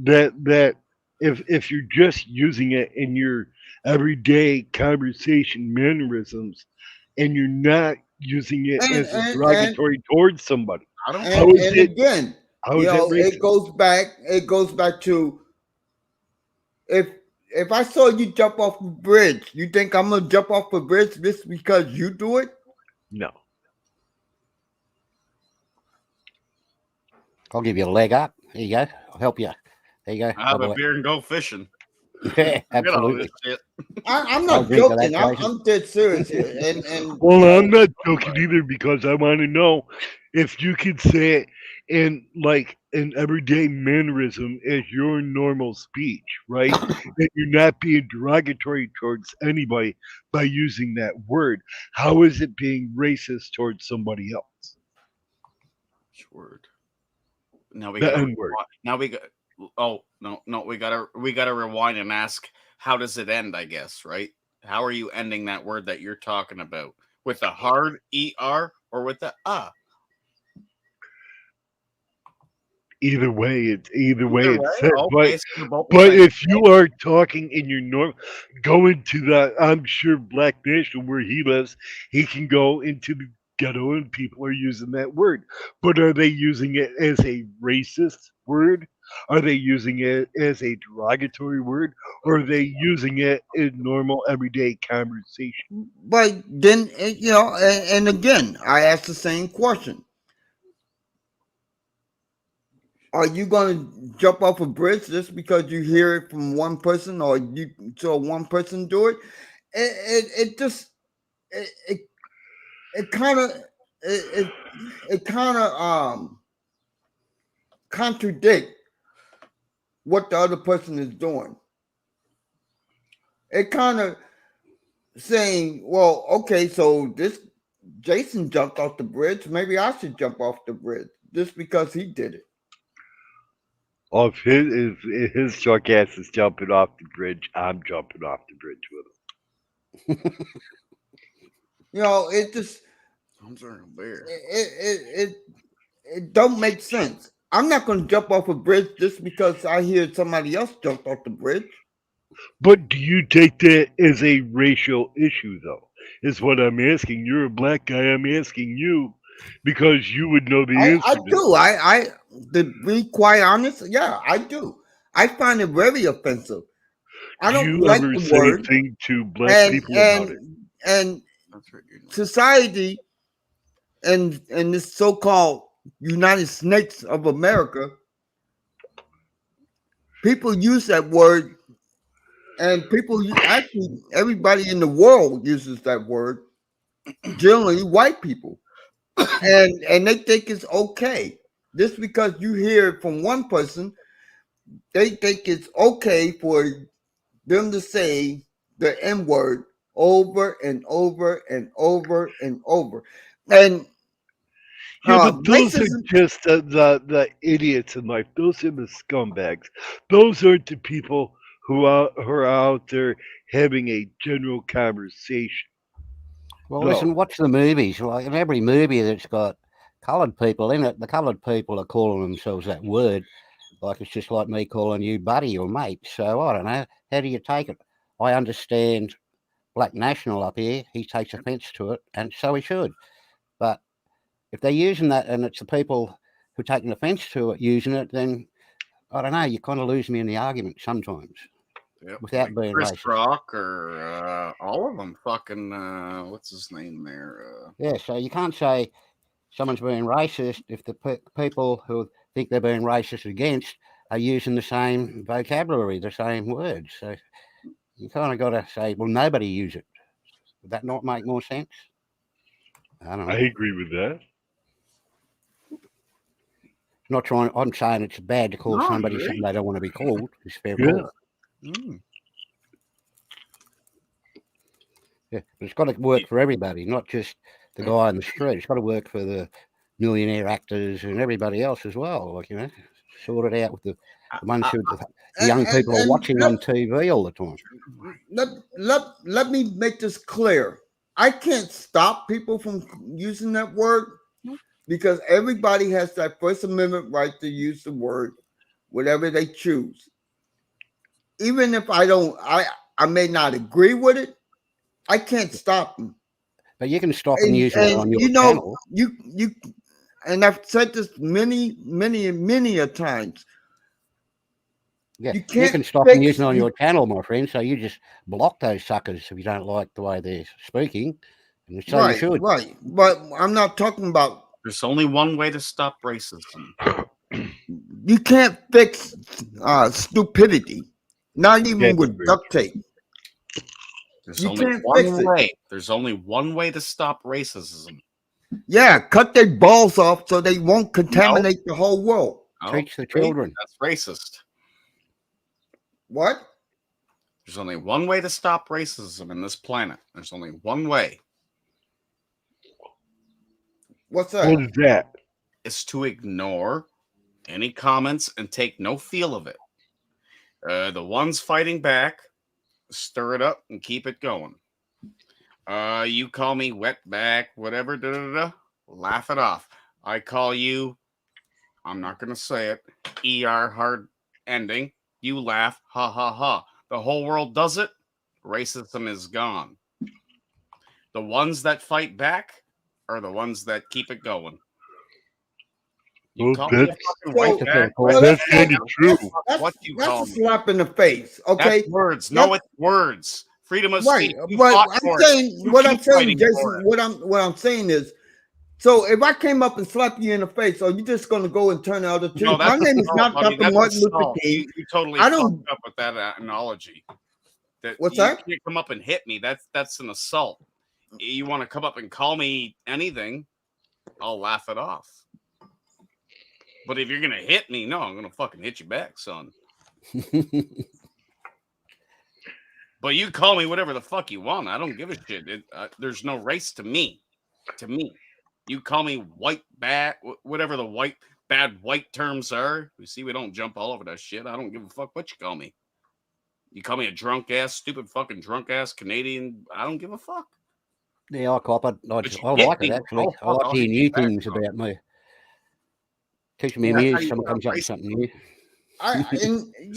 that if you're just using it in your everyday conversation mannerisms and you're not using it as a derogatory towards somebody, how is And it? again, How is that racist? it goes back to if I saw you jump off a bridge, you think I'm gonna jump off a bridge just because you do it? No. I'll give you a leg up. There you go. I'll help you. There you go. I'll have By a the way. beer and go fishing. Yeah, Forget all absolutely. this shit. I'm I'll not drink to that, joking. Jason. I'm dead serious here. And Well, I'm not joking either because I want to know if you could say it in like an everyday mannerism as your normal speech, right? That you're not being derogatory towards anybody by using that word. How is it being racist towards somebody else? Which word? Now we The got. N-word. Now we got. Oh no! We gotta rewind and ask, how does it end? I guess, right? How are you ending that word that you're talking about? With a hard ER or with the Either way, it's said. Okay, so they're both the But same. if you are talking in your going to the, I'm sure Black Nation where he lives, he can go into the ghetto and people are using that word. But are they using it as a racist word? Are they using it as a derogatory word? Or are they using it in normal everyday conversation? But then, and again, I ask the same question. Are you going to jump off a bridge just because you hear it from one person or you saw one person do it? It just it kind of contradict what the other person is doing. It kind of saying, well, okay, so this Jason jumped off the bridge, maybe I should jump off the bridge just because he did it. If his truck ass is jumping off the bridge, I'm jumping off the bridge with him. It just I'm sorry, a bear. it don't make sense. I'm not going to jump off a bridge just because I hear somebody else jumped off the bridge. But do you take that as a racial issue, though? Is what I'm asking. You're a black guy. I'm asking you because you would know the answer. I do. I to be quite honest, yeah, I do. I find it very offensive. I don't you like ever the say word. anything to black people about it? And society and this so-called United States of America, people use that word, and actually everybody in the world uses that word. Generally, white people, and they think it's okay. Just because you hear it from one person, they think it's okay for them to say the N word over and over and over and over. And Yeah, but those racism, are just the idiots in life. Those are the scumbags. Those aren't the people who are out there having a general conversation. Well, No. listen, watch the movies. Like in every movie that's got coloured people in it, the coloured people are calling themselves that word. Like it's just like me calling you buddy or mate. So I don't know. How do you take it? I understand Black National up here. He takes offence to it, and so he should. But if they're using that and it's the people who take an offence to it using it, then I don't know. You kind of lose me in the argument sometimes. Yep, Without like being Chris racist. Rock or all of them. Fucking what's his name there? Yeah, so you can't say someone's being racist if the people who think they're being racist against are using the same vocabulary, the same words. So you kind of got to say, well, nobody use it. Would that not make more sense? I don't know. I agree with that. Not trying. I'm saying it's bad to call No, somebody great. something they don't want to be called. It's fair Yeah. call. Yeah, but it's got to work for everybody, not just the guy on the street. It's got to work for the millionaire actors and everybody else as well. Like, sort it out with the ones who the young people are watching on TV all the time. let me make this clear. I can't stop people from using that word because everybody has that First Amendment right to use the word, whatever they choose. Even if I may not agree with it, I can't stop them. But you can stop and use it on your channel. You and I've said this many a times. Yeah, You you can stop and use it on your channel, my friend. So you just block those suckers if you don't like the way they're speaking. And so you should. Right. But I'm not talking about. There's only one way to stop racism. You can't fix stupidity, not even with duct tape. There's You only can't one fix it. way. There's only one way to stop racism. Yeah, cut their balls off so they won't contaminate the whole world. Teach the children. That's racist. What? There's only one way to stop racism in this planet. There's only one way. What's that? What is that? Is to ignore any comments and take no feel of it. The ones fighting back, stir it up and keep it going. You call me wetback, whatever, laugh it off. I call you I'm not gonna say it. ER hard ending. You laugh, ha ha ha. The whole world does it. Racism is gone. The ones that fight back are the ones that keep it going. You Well, call me a that's, fucking white bag. that's kind of true. What you That's call a me? slap in the face. Okay. That's words. No, it's words. Freedom of Right, speech. You but fought I'm for it. saying You what I'm keep saying, fighting for Jason. it. What I'm saying is, so if I came up and slapped you in the face, are you just gonna go and turn the other cheek? No, My that's name is assault, not buddy. Dr. That's Martin Luther assault. King. You totally I don't. fucked up with that analogy. That What's you that? can't come up and hit me. That's an assault. You want to come up and call me anything, I'll laugh it off. But if you're gonna hit me, no, I'm gonna fucking hit you back, son. But you call me whatever the fuck you want. I don't give a shit. There's no race to me. To me, you call me white bad, whatever the bad white terms are. We see we don't jump all over that shit. I don't give a fuck what you call me. You call me a drunk ass, stupid fucking drunk ass Canadian. I don't give a fuck. Yeah, I cop it. I But you like hit it me. actually. Oh, I fuck, like I'll hearing hit new you back, things son. about me. Teaching me Yeah, that's how music, you someone comes up with racist. something new.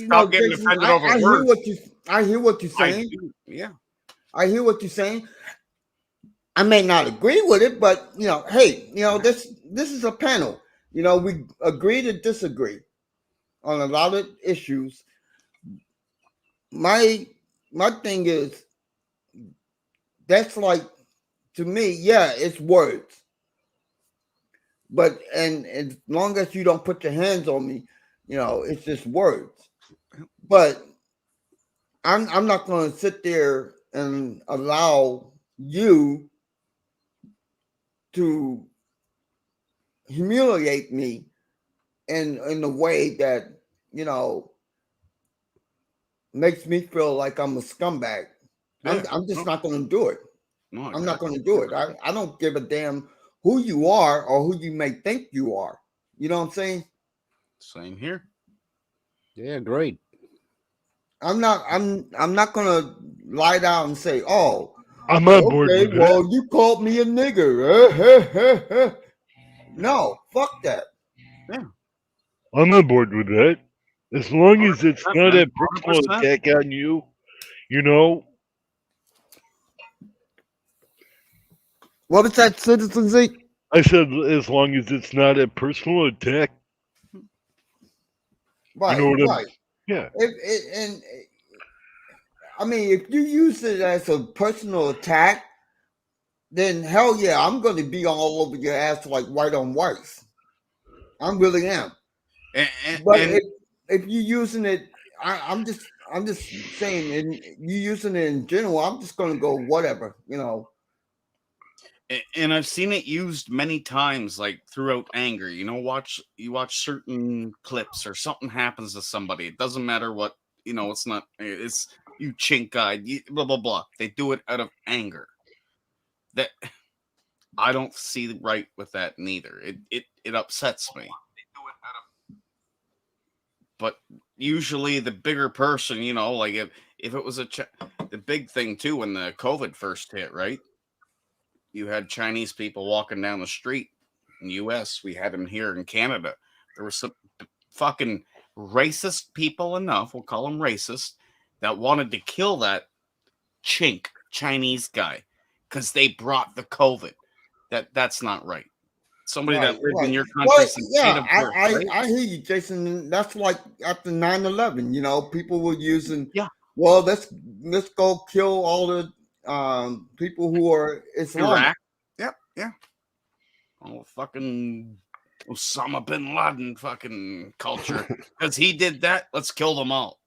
Stop getting Jason, offended over I hear words. I hear what you're saying. Yeah. I hear what you're saying. I may not agree with it, but hey, this is a panel. We agree to disagree on a lot of issues. My thing is, that's like, to me, yeah, it's words. But and as long as you don't put your hands on me, it's just words. But I'm not going to sit there and allow you to humiliate me in a way that makes me feel like I'm a scumbag. I'm just not going to do it. No, I'm not going to do it. I don't give a damn who you are or who you may think you are. You know what I'm saying? Same here. Yeah, agreed. I'm not going to lie down and say, "Oh, I'm on board okay, with that. well, you called me a nigger." No, fuck that. I'm on board with that. As long as it's 100%, not a man. personal 100%. attack on you, you know. What was that, Citizen Zeke? I said as long as it's not a personal attack. Right, You know what right. Yeah. And I mean, if you use it as a personal attack, then hell yeah, I'm going to be all over your ass like white on white. I really am. But if you're using it, I'm just saying, and you using it in general, I'm just going to go whatever, And I've seen it used many times, like throughout anger. You watch certain clips or something happens to somebody. It doesn't matter what, it's not, it's you chink eyed, blah, blah, blah. They do it out of anger. That I don't see right with that neither. It upsets me. But usually the bigger person, like if it was the big thing too, when the COVID first hit, right? You had Chinese people walking down the street in the US. We had them here in Canada. There were some fucking racist people enough, we'll call them racist, that wanted to kill that chink Chinese guy because they brought the COVID. That's not right. Somebody that lived in your country. Well, since yeah, date of birth, right? I hear you, Jason. That's like after 9/11, people were using, well, let's go kill all the people who are Islamic. Iraq. Yep, yeah. Oh, fucking Osama bin Laden fucking culture. Because he did that, let's kill them all.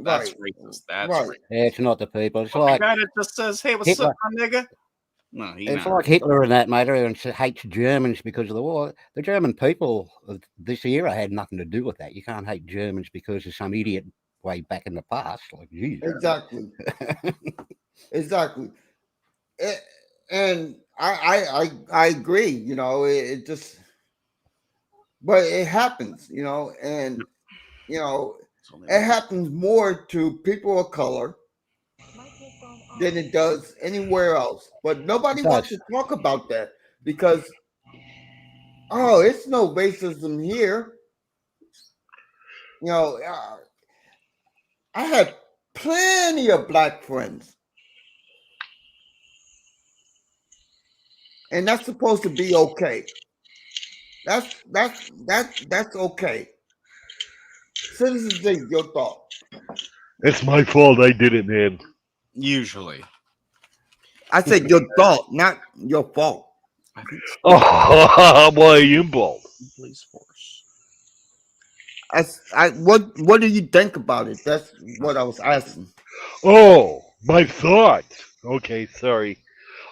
That's racist. That's racist. Yeah, it's not the people. It's The like guy that just says, hey, what's Hitler. up, my nigga? No, It's like Hitler and that, mate. Everyone hates Germans because of the war. The German people of this era had nothing to do with that. You can't hate Germans because of some idiot way back in the past. Like, geez. Exactly. Exactly. And I agree. It just, but it happens. And it happens more to people of color than it does anywhere else. But nobody wants to talk about that because, it's no racism here. You know, I had plenty of black friends, and that's supposed to be okay. That's okay. Citizens, Z, your thought. It's my fault I did it, man. Usually. I said your thought, not your fault. Oh, boy, you bald. Police force. What do you think about it? That's what I was asking. Oh, my thought. Okay, sorry.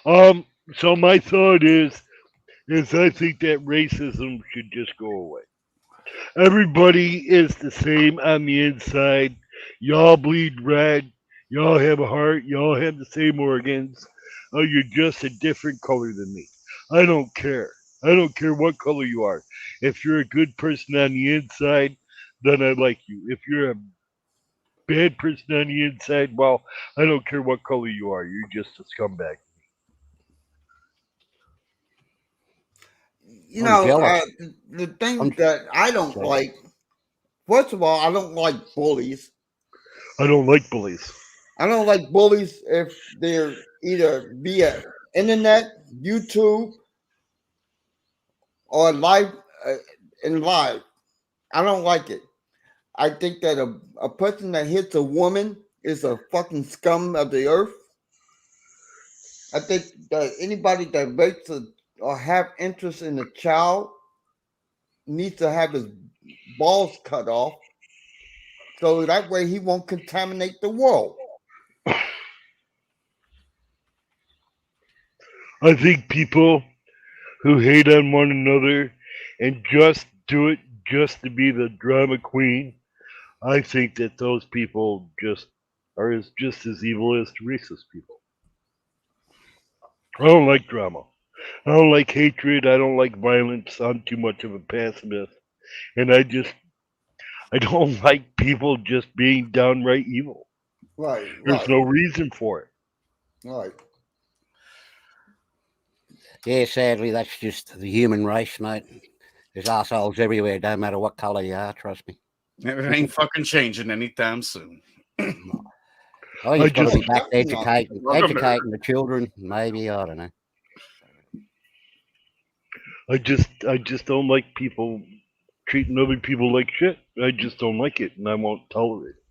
So my thought is I think that racism should just go away. Everybody is the same on the inside. Y'all bleed red. Y'all have a heart. Y'all have the same organs. Oh, you're just a different color than me. I don't care. I don't care what color you are. If you're a good person on the inside, then I like you. If you're a bad person on the inside, well, I don't care what color you are. You're just a scumbag. You know, jealous. the thing that I don't like, first of all, I don't like bullies. I don't like bullies. I don't like bullies if they're either via internet, YouTube, or live in live. I don't like it. I think that a person that hits a woman is a fucking scum of the earth. I think that anybody that rapes or have interest in a child needs to have his balls cut off, so that way he won't contaminate the world. I think people who hate on one another and just do it just to be the drama queen, I think that those people just are just as evil as racist people. I don't like drama. I don't like hatred. I don't like violence. I'm too much of a pacifist. And I don't like people just being downright evil. Right. There's no reason for it. Right. Yeah, sadly, that's just the human race, mate. There's assholes everywhere, don't matter what colour you are, trust me. It ain't fucking changing anytime soon. I think it's got to be back to educating the children, maybe, I don't know. I just don't like people treating other people like shit. I just don't like it, and I won't tolerate it.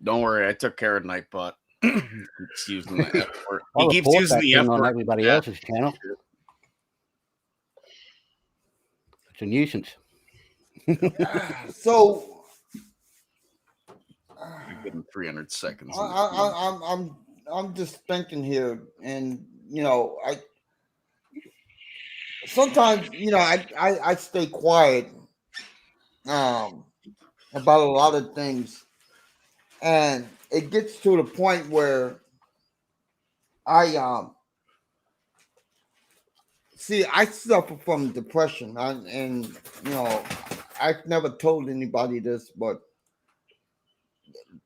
Don't worry, I took care of Nightbot. Keeps using the F word. I He keeps report using that the thing F on word. everybody else's channel. It's a nuisance. So Give him 300 seconds. I'm just thinking here, and you know, sometimes, you know, I stay quiet about a lot of things, and it gets to the point where I suffer from depression, and you know, I've never told anybody this, but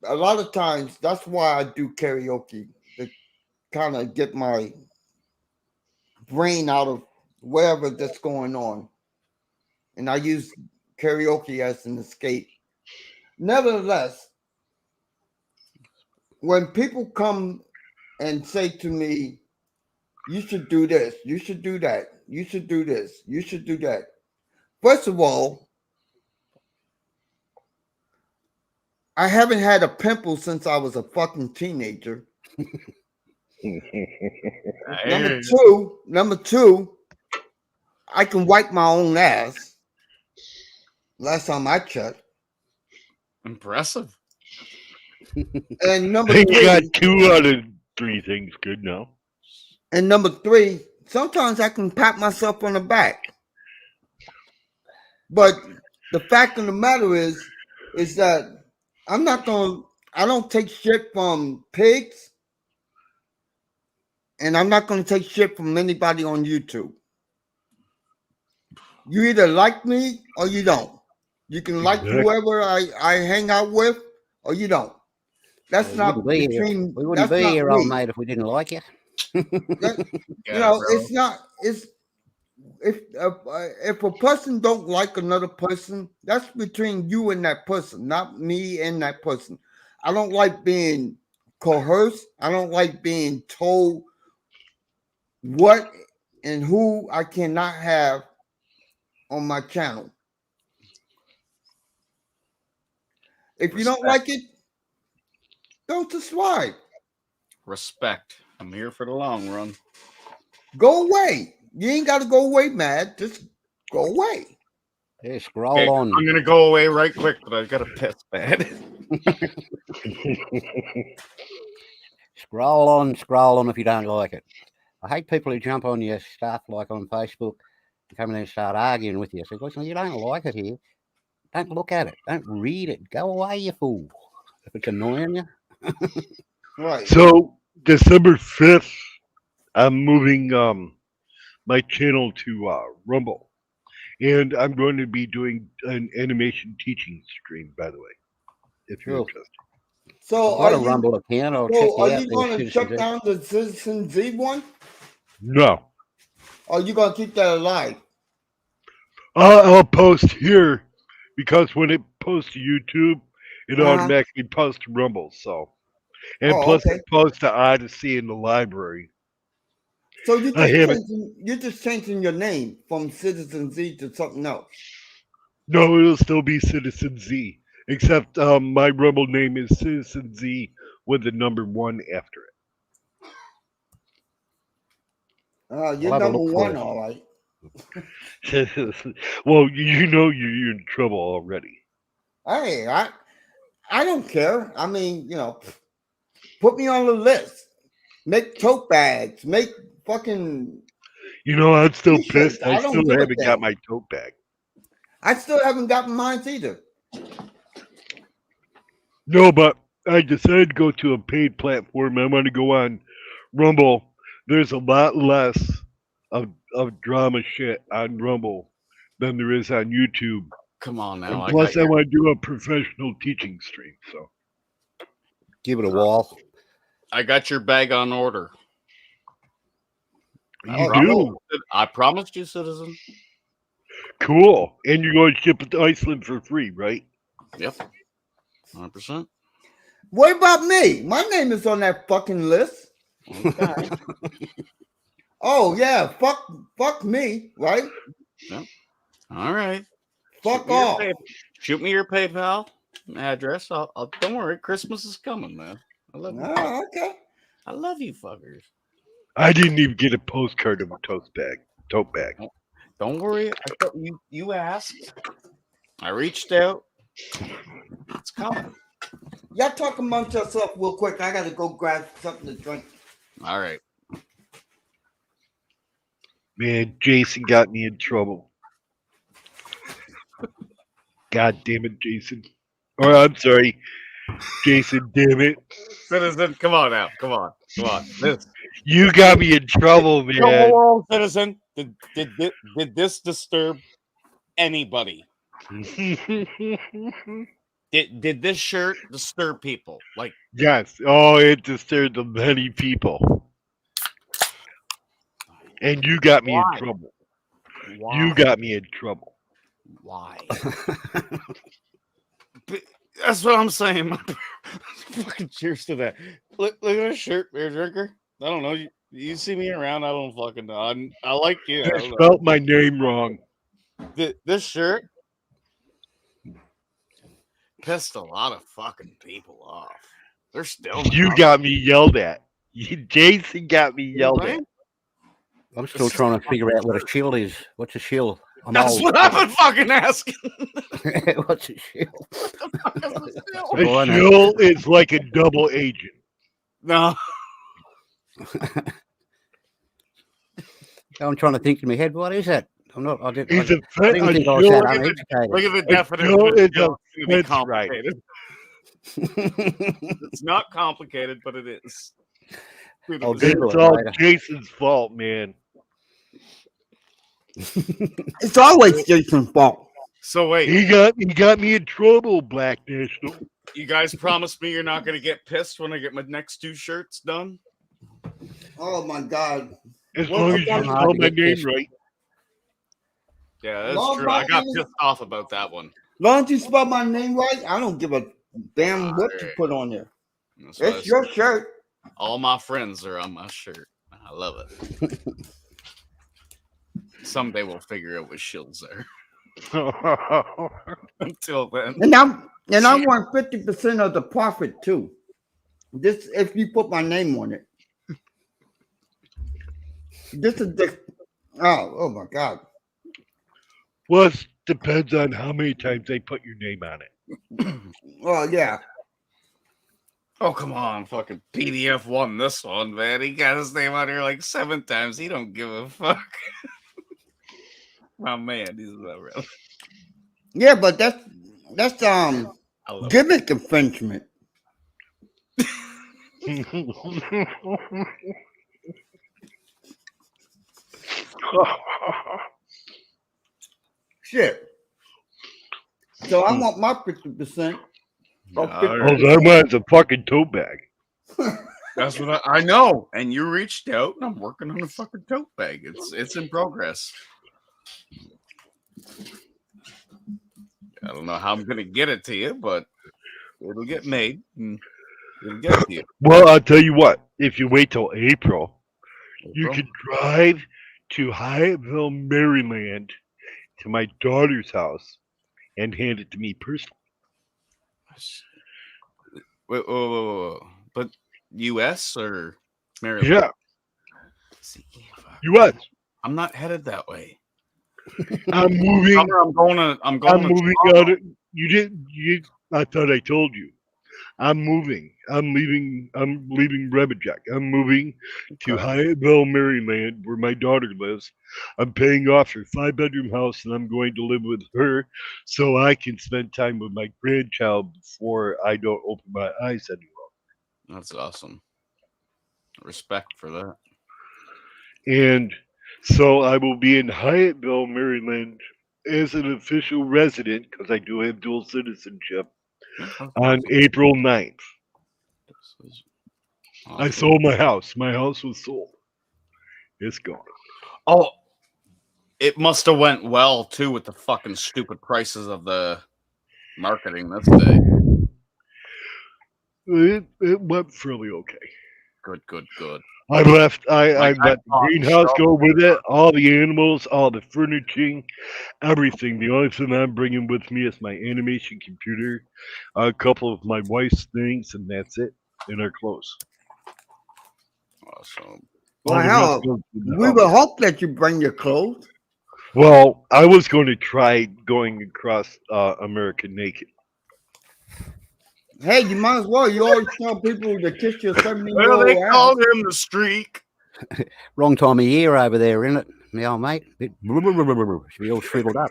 a lot of times that's why I do karaoke, to kind of get my brain out of whatever that's going on. And I use karaoke as an escape. Nevertheless, when people come and say to me, you should do this, you should do that, you should do this, you should do that. First of all, I haven't had a pimple since I was a fucking teenager. Number two, I can wipe my own ass. Last time I checked. Impressive. And number You three, got 2 out of 3 things good now. and number three, sometimes I can pat myself on the back. But the fact of the matter is that I don't take shit from pigs, and I'm not going to take shit from anybody on YouTube. You either like me or you don't. You can like whoever I hang out with, or you don't. That's not between. We wouldn't be here, old mate, if we didn't like you. You know, it's not. It's if a person don't like another person, that's between you and that person, not me and that person. I don't like being coerced. I don't like being told what and who I cannot have on my channel. If you don't like it, don't subscribe. Respect. I'm here for the long run. Go away. You ain't got to go away, mad. Just go away. Yeah, scroll Okay, on. I'm gonna go away right quick, but I got to piss bad. Scroll on if you don't like it. I hate people who jump on your stuff like on Facebook and come in and start arguing with you. So, listen, you don't like it here. Don't look at it. Don't read it. Go away, you fool. If it's annoying you. Right. So December 5th, I'm moving my channel to Rumble. And I'm going to be doing an animation teaching stream, by the way, if you're interested. So I've got a Rumble account. I'll check so are you out you there, going to Citizen shut Z. down the Citizen Z one? No. Or are you going to keep that alive? I'll post here because when it posts to YouTube, it Uh-huh. automatically posts to Rumble. So, and Oh, plus okay. it posts to Odyssey in the library. So you're I haven't. just changing your name from Citizen Z to something else. No, it'll still be Citizen Z, except my Rumble name is Citizen Z with the number 1 after it. You're I'll have a number look for one, it. all right. Well, you know you're in trouble already. Hey, I don't care. I mean, put me on the list. Make tote bags. Make fucking. You know, I'm still T-shirts. pissed. I don't still give a haven't got damn. my tote bag. I still haven't gotten mine either. No, but I decided to go to a paid platform. I want to go on Rumble. There's a lot less of drama shit on Rumble than there is on YouTube. Come on And now. plus, I want to do a professional teaching stream. So Give it a while. I got your bag on order. you do. I promised you, citizen. Cool. And you're going to ship it to Iceland for free, right? Yep. 100%. What about me? My name is on that fucking list. Oh yeah, fuck me, right? Yep. All right. Fuck off. Shoot me your PayPal address. I'll don't worry. Christmas is coming, man. I love you. Oh, okay. I love you, fuckers. I didn't even get a postcard of a tote bag. Don't worry. I thought you asked. I reached out. It's coming. Y'all talk amongst yourself real quick. I gotta go grab something to drink. All right. Man, Jason got me in trouble. God damn it, Jason. Or I'm sorry, Jason, damn it. Citizen, come on now. Come on. This. You got me in trouble, man. Come on, citizen. Did this disturb anybody? Did this shirt disturb people? Like, Yes. Oh, it disturbed many people. And you got me Why? in trouble. Why? You got me in trouble. Why? That's what I'm saying. Fucking cheers to that. Look at this shirt, beer drinker. I don't know. You see me around. I don't fucking know. I like you. I You don't know. spelled my name wrong. This shirt pissed a lot of fucking people off. They're still. You got me yelled at. Jason got me yelled at. I'm still trying to figure out what a shield is. What's a shield? I'm That's old. what I've been fucking asking. What's a shield? A shield is like a double agent. No. I'm trying to think in my head. What is that? I'm not. I didn't He's a think I was that uneducated. Look at the A definition. shield of is shield. a It's gonna be fence right. complicated. It's not complicated, but it is. I'll Google It's it all later. Jason's fault, man. It's always Jason's fault. So wait, He got me in trouble, Black National. you guys promised me you're not going to get pissed when I get my next 2 shirts done. Oh my God. As Well, long as you I'm spell my get name this. right. Yeah, that's Long true. I got body- pissed off about that one. Long as you spell my name right, I don't give a damn what you put on there. That's what I It's your said. shirt. All my friends are on my shirt. I love it. Someday we'll figure out what shills are. Until then. And I want 50% of the profit too. This if you put my name on it. This is the oh my God. Well, it depends on how many times they put your name on it. Oh yeah. Oh, come on. Fucking PDF won this one, man. He got his name on here like 7 times. He don't give a fuck. My man, he's not real. Yeah, but that's gimmick infringement. Shit. So I want my 50%. Oh, that man's a fucking tote bag. That's what I know. And you reached out, and I'm working on a fucking tote bag. It's in progress. I don't know how I'm gonna get it to you, but it'll get made and it'll get to you. Well, I'll tell you what. If you wait till April, you can drive to Hyattville, Maryland, to my daughter's house, and hand it to me personally. Wait, but U.S. or Maryland? Yeah. See, U.S. I'm not headed that way. I'm moving. I'm going moving Toronto. out. I thought I told you. I'm moving. I'm leaving Rebejek. I'm moving to Hyattville, Maryland, where my daughter lives. I'm paying off her 5-bedroom house, and I'm going to live with her so I can spend time with my grandchild before I don't open my eyes anymore. That's awesome. Respect for that. And so I will be in Hyattville, Maryland as an official resident, because I do have dual citizenship, on April 9th. I sold my house. My house was sold. It's gone. Oh, it must have went well, too, with the fucking stupid prices of the marketing this day. It went fairly okay. Good. I left. I Like, let the I greenhouse thought- go with it. All the animals, all the furnishing, everything. The only thing I'm bringing with me is my animation computer, a couple of my wife's things, and that's it. And our clothes. Awesome. All the Wow. rest goes with the We house. will hope that you bring your clothes. Well, I was going to try going across America naked. Hey, you might as well. You always tell people to kiss your 70-year-old Well, they ass. called him the streak. Wrong time of year over there, isn't it? My old mate. Should be all shriveled up.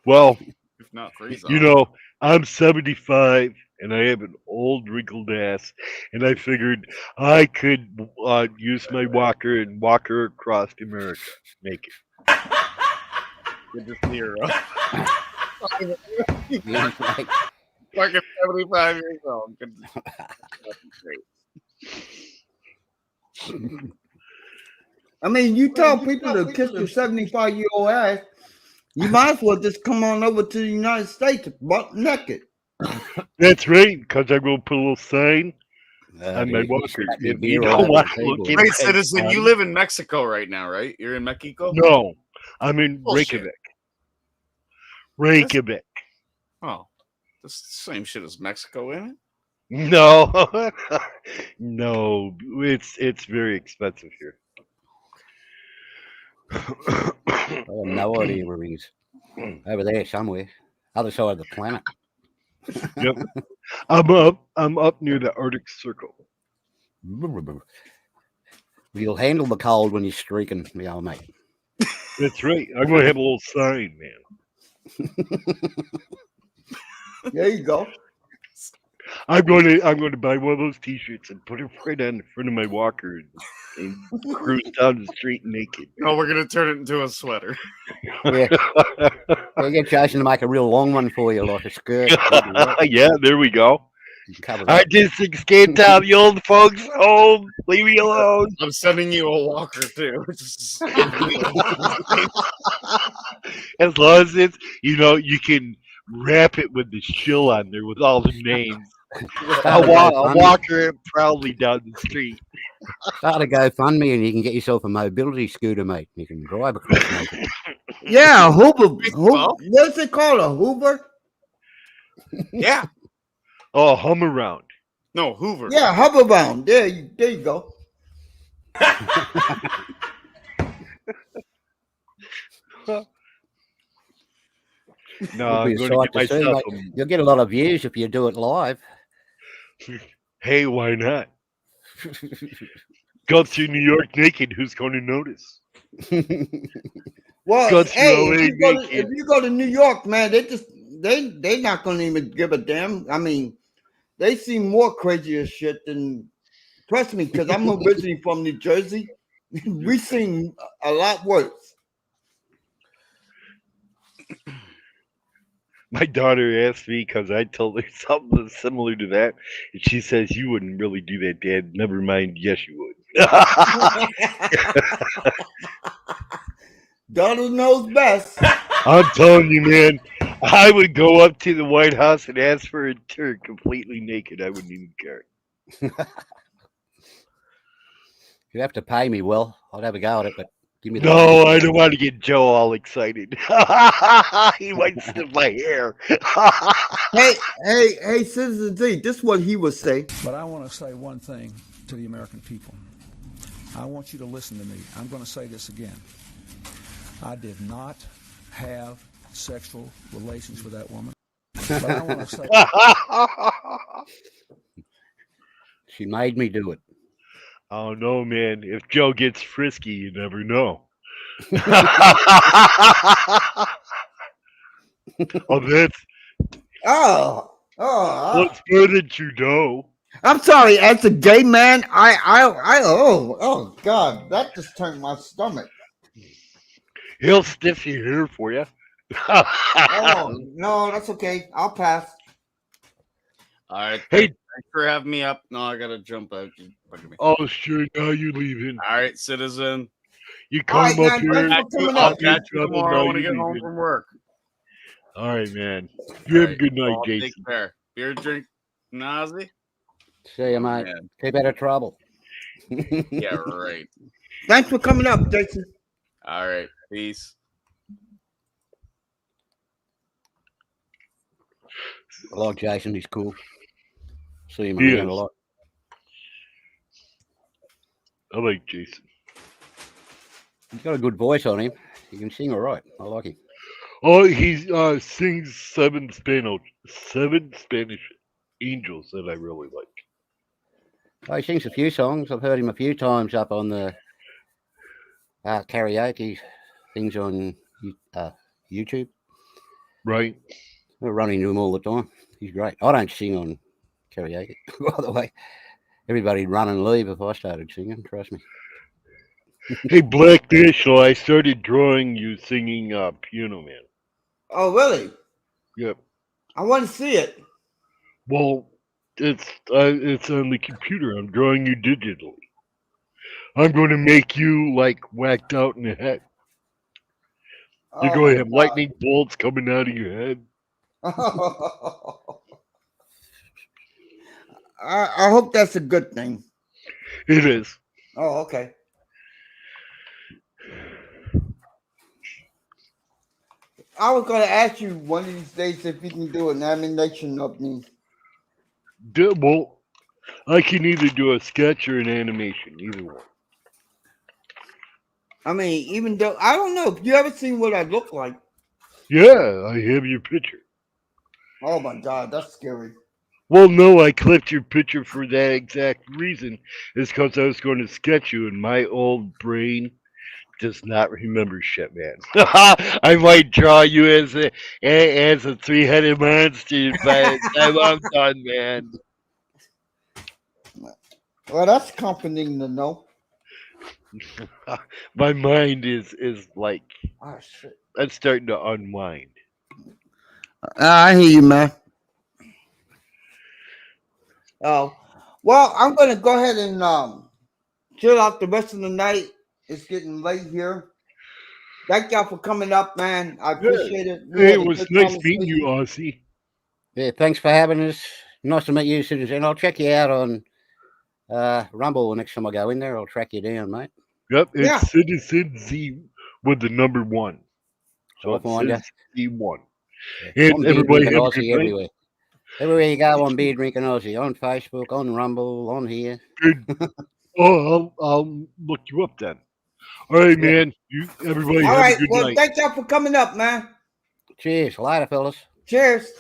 Well, If not freeze you know, I'm 75 and I have an old wrinkled ass, and I figured I could use my walker and walk her across America naked. Good to see her. Yeah, like, Fucking 75 years old. Good to great. I mean, you tell people to kiss your 75-year-old ass, you might as well just come on over to the United States butt naked. That's right, because I'm going to put a little sign on my dude, walker. slap your If beer you all don't over want the to look table. at Great my citizen, you son- live in Mexico right now, right? You're in Mexico? No, I'm in Bullshit. Reykjavik. Reykjavik. Oh, that's the same shit as Mexico, isn't it? No, no, it's very expensive here. I have no idea where he is. Over there somewhere. Other side of the planet. Yep, I'm up near the Arctic Circle. You'll handle the cold when you're streaking, my old mate. That's right. I'm gonna have a little sign, man. There you go. I'm going to buy one of those T-shirts and put it right on the front of my walker and cruise down the street naked. No, we're gonna turn it into a sweater. Yeah. We'll get Jason to make a real long one for you, like a skirt. Yeah, there we go. Cover I up. just can't tell the old folks home. Leave me alone. I'm sending you a walker too. As long as it's, you can wrap it with the shill on there with all the names. Start a I'll GoFundMe. walk her proudly down the street. Start a GoFundMe and you can get yourself a mobility scooter, mate. You can drive across naked. Yeah, Hoover. What's it called? A Hoover? Yeah. Oh, hum around. No, Hoover. Yeah, hoverbound. There you go. No, It'll I'm be a going to sight get to see, myself mate. You'll get a lot of views if you do it live. Hey, why not? Go through New York naked. Who's going to notice? Well, Go through hey, LA if you go to New York, man, they not gonna even give a damn. I mean, they see more crazier shit than. Trust me, because I'm originally from New Jersey. We seen a lot worse. My daughter asked me because I told her something similar to that, and she says, "You wouldn't really do that, Dad." Never mind. Yes, you would. Daughter knows best. I'm telling you, man. I would go up to the White House and ask for a tour completely naked. I wouldn't even care. You'd have to pay me well. I'd have a go at it, but give me the No, I don't want to get Joe all excited. He might sniff my hair. Hey, Citizen Z, this is what he would say. But I want to say one thing to the American people. I want you to listen to me. I'm going to say this again. I did not have sexual relations with that woman. But I want to say she made me do it. Oh no, man! If Joe gets frisky, you never know. Oh, that's what's good at Trudeau. I'm sorry, as a gay man, oh God, that just turned my stomach. He'll stiff your hair for you. Oh no, that's okay. I'll pass. All right. Hey, thanks for having me up. No, I gotta jump out. Oh, sure. Now you're leaving. All right, Citizen. You come up here. I'll catch you tomorrow when I get home from work. All right, man. You have a good night, well, Jason. Take care. Beer drink, Nazi. See you, mate. Man. Keep out of trouble. Yeah, right. Thanks for coming up, Jason. All right. Peace. I like Jason. He's cool. See him He around a is. lot. I like Jason. He's got a good voice on him. He can sing all right. I like him. Oh, he sings seven Spanish angels that I really like. Oh, he sings a few songs. I've heard him a few times up on the karaoke things on YouTube. Right. We're running into him all the time. He's great. I don't sing on karaoke, by the way. Everybody'd run and leave if I started singing. Trust me. Hey, Black National, I started drawing you singing Piano Man. Oh, really? Yep. I want to see it. Well, it's on the computer. I'm drawing you digitally. I'm going to make you like whacked out in the head. You're going to have lightning bolts coming out of your head. I hope that's a good thing. It is. Oh, okay. I was going to ask you one of these days if you can do an animation of me. Well, I can either do a sketch or an animation, either one. I mean, even though, I don't know. You ever seen what I look like? Yeah, I have your picture. Oh my God, that's scary. Well, no, I clipped your picture for that exact reason. It's because I was going to sketch you, and my old brain does not remember shit, man. I might draw you as a three-headed monster by the time I'm done, man. Well, that's comforting to know. My mind is like, oh, shit. That's starting to unwind. I hear you, man. Well, I'm gonna go ahead and chill out the rest of the night. It's getting late here. Thank y'all for coming up, man. I appreciate it. We Hey, had it a was good nice meeting conversation. you, Aussie. Yeah, thanks for having us. Nice to meet you, Citizen. I'll check you out on Rumble the next time I go in there. I'll track you down, mate. Yep, it's Yeah. Citizen Z with the number 1. So I'll it's find ya. Citizen Z1. I'm And Beard everybody Drinking have a good Aussie night. everywhere. Everywhere you go, I'm Beard Drinking Aussie. On Facebook, on Rumble, on here. Good. Oh, I'll look you up then. All right, man. Everybody All have right. a good Well, night. thank y'all for coming up, man. Cheers. Later, fellas. Cheers.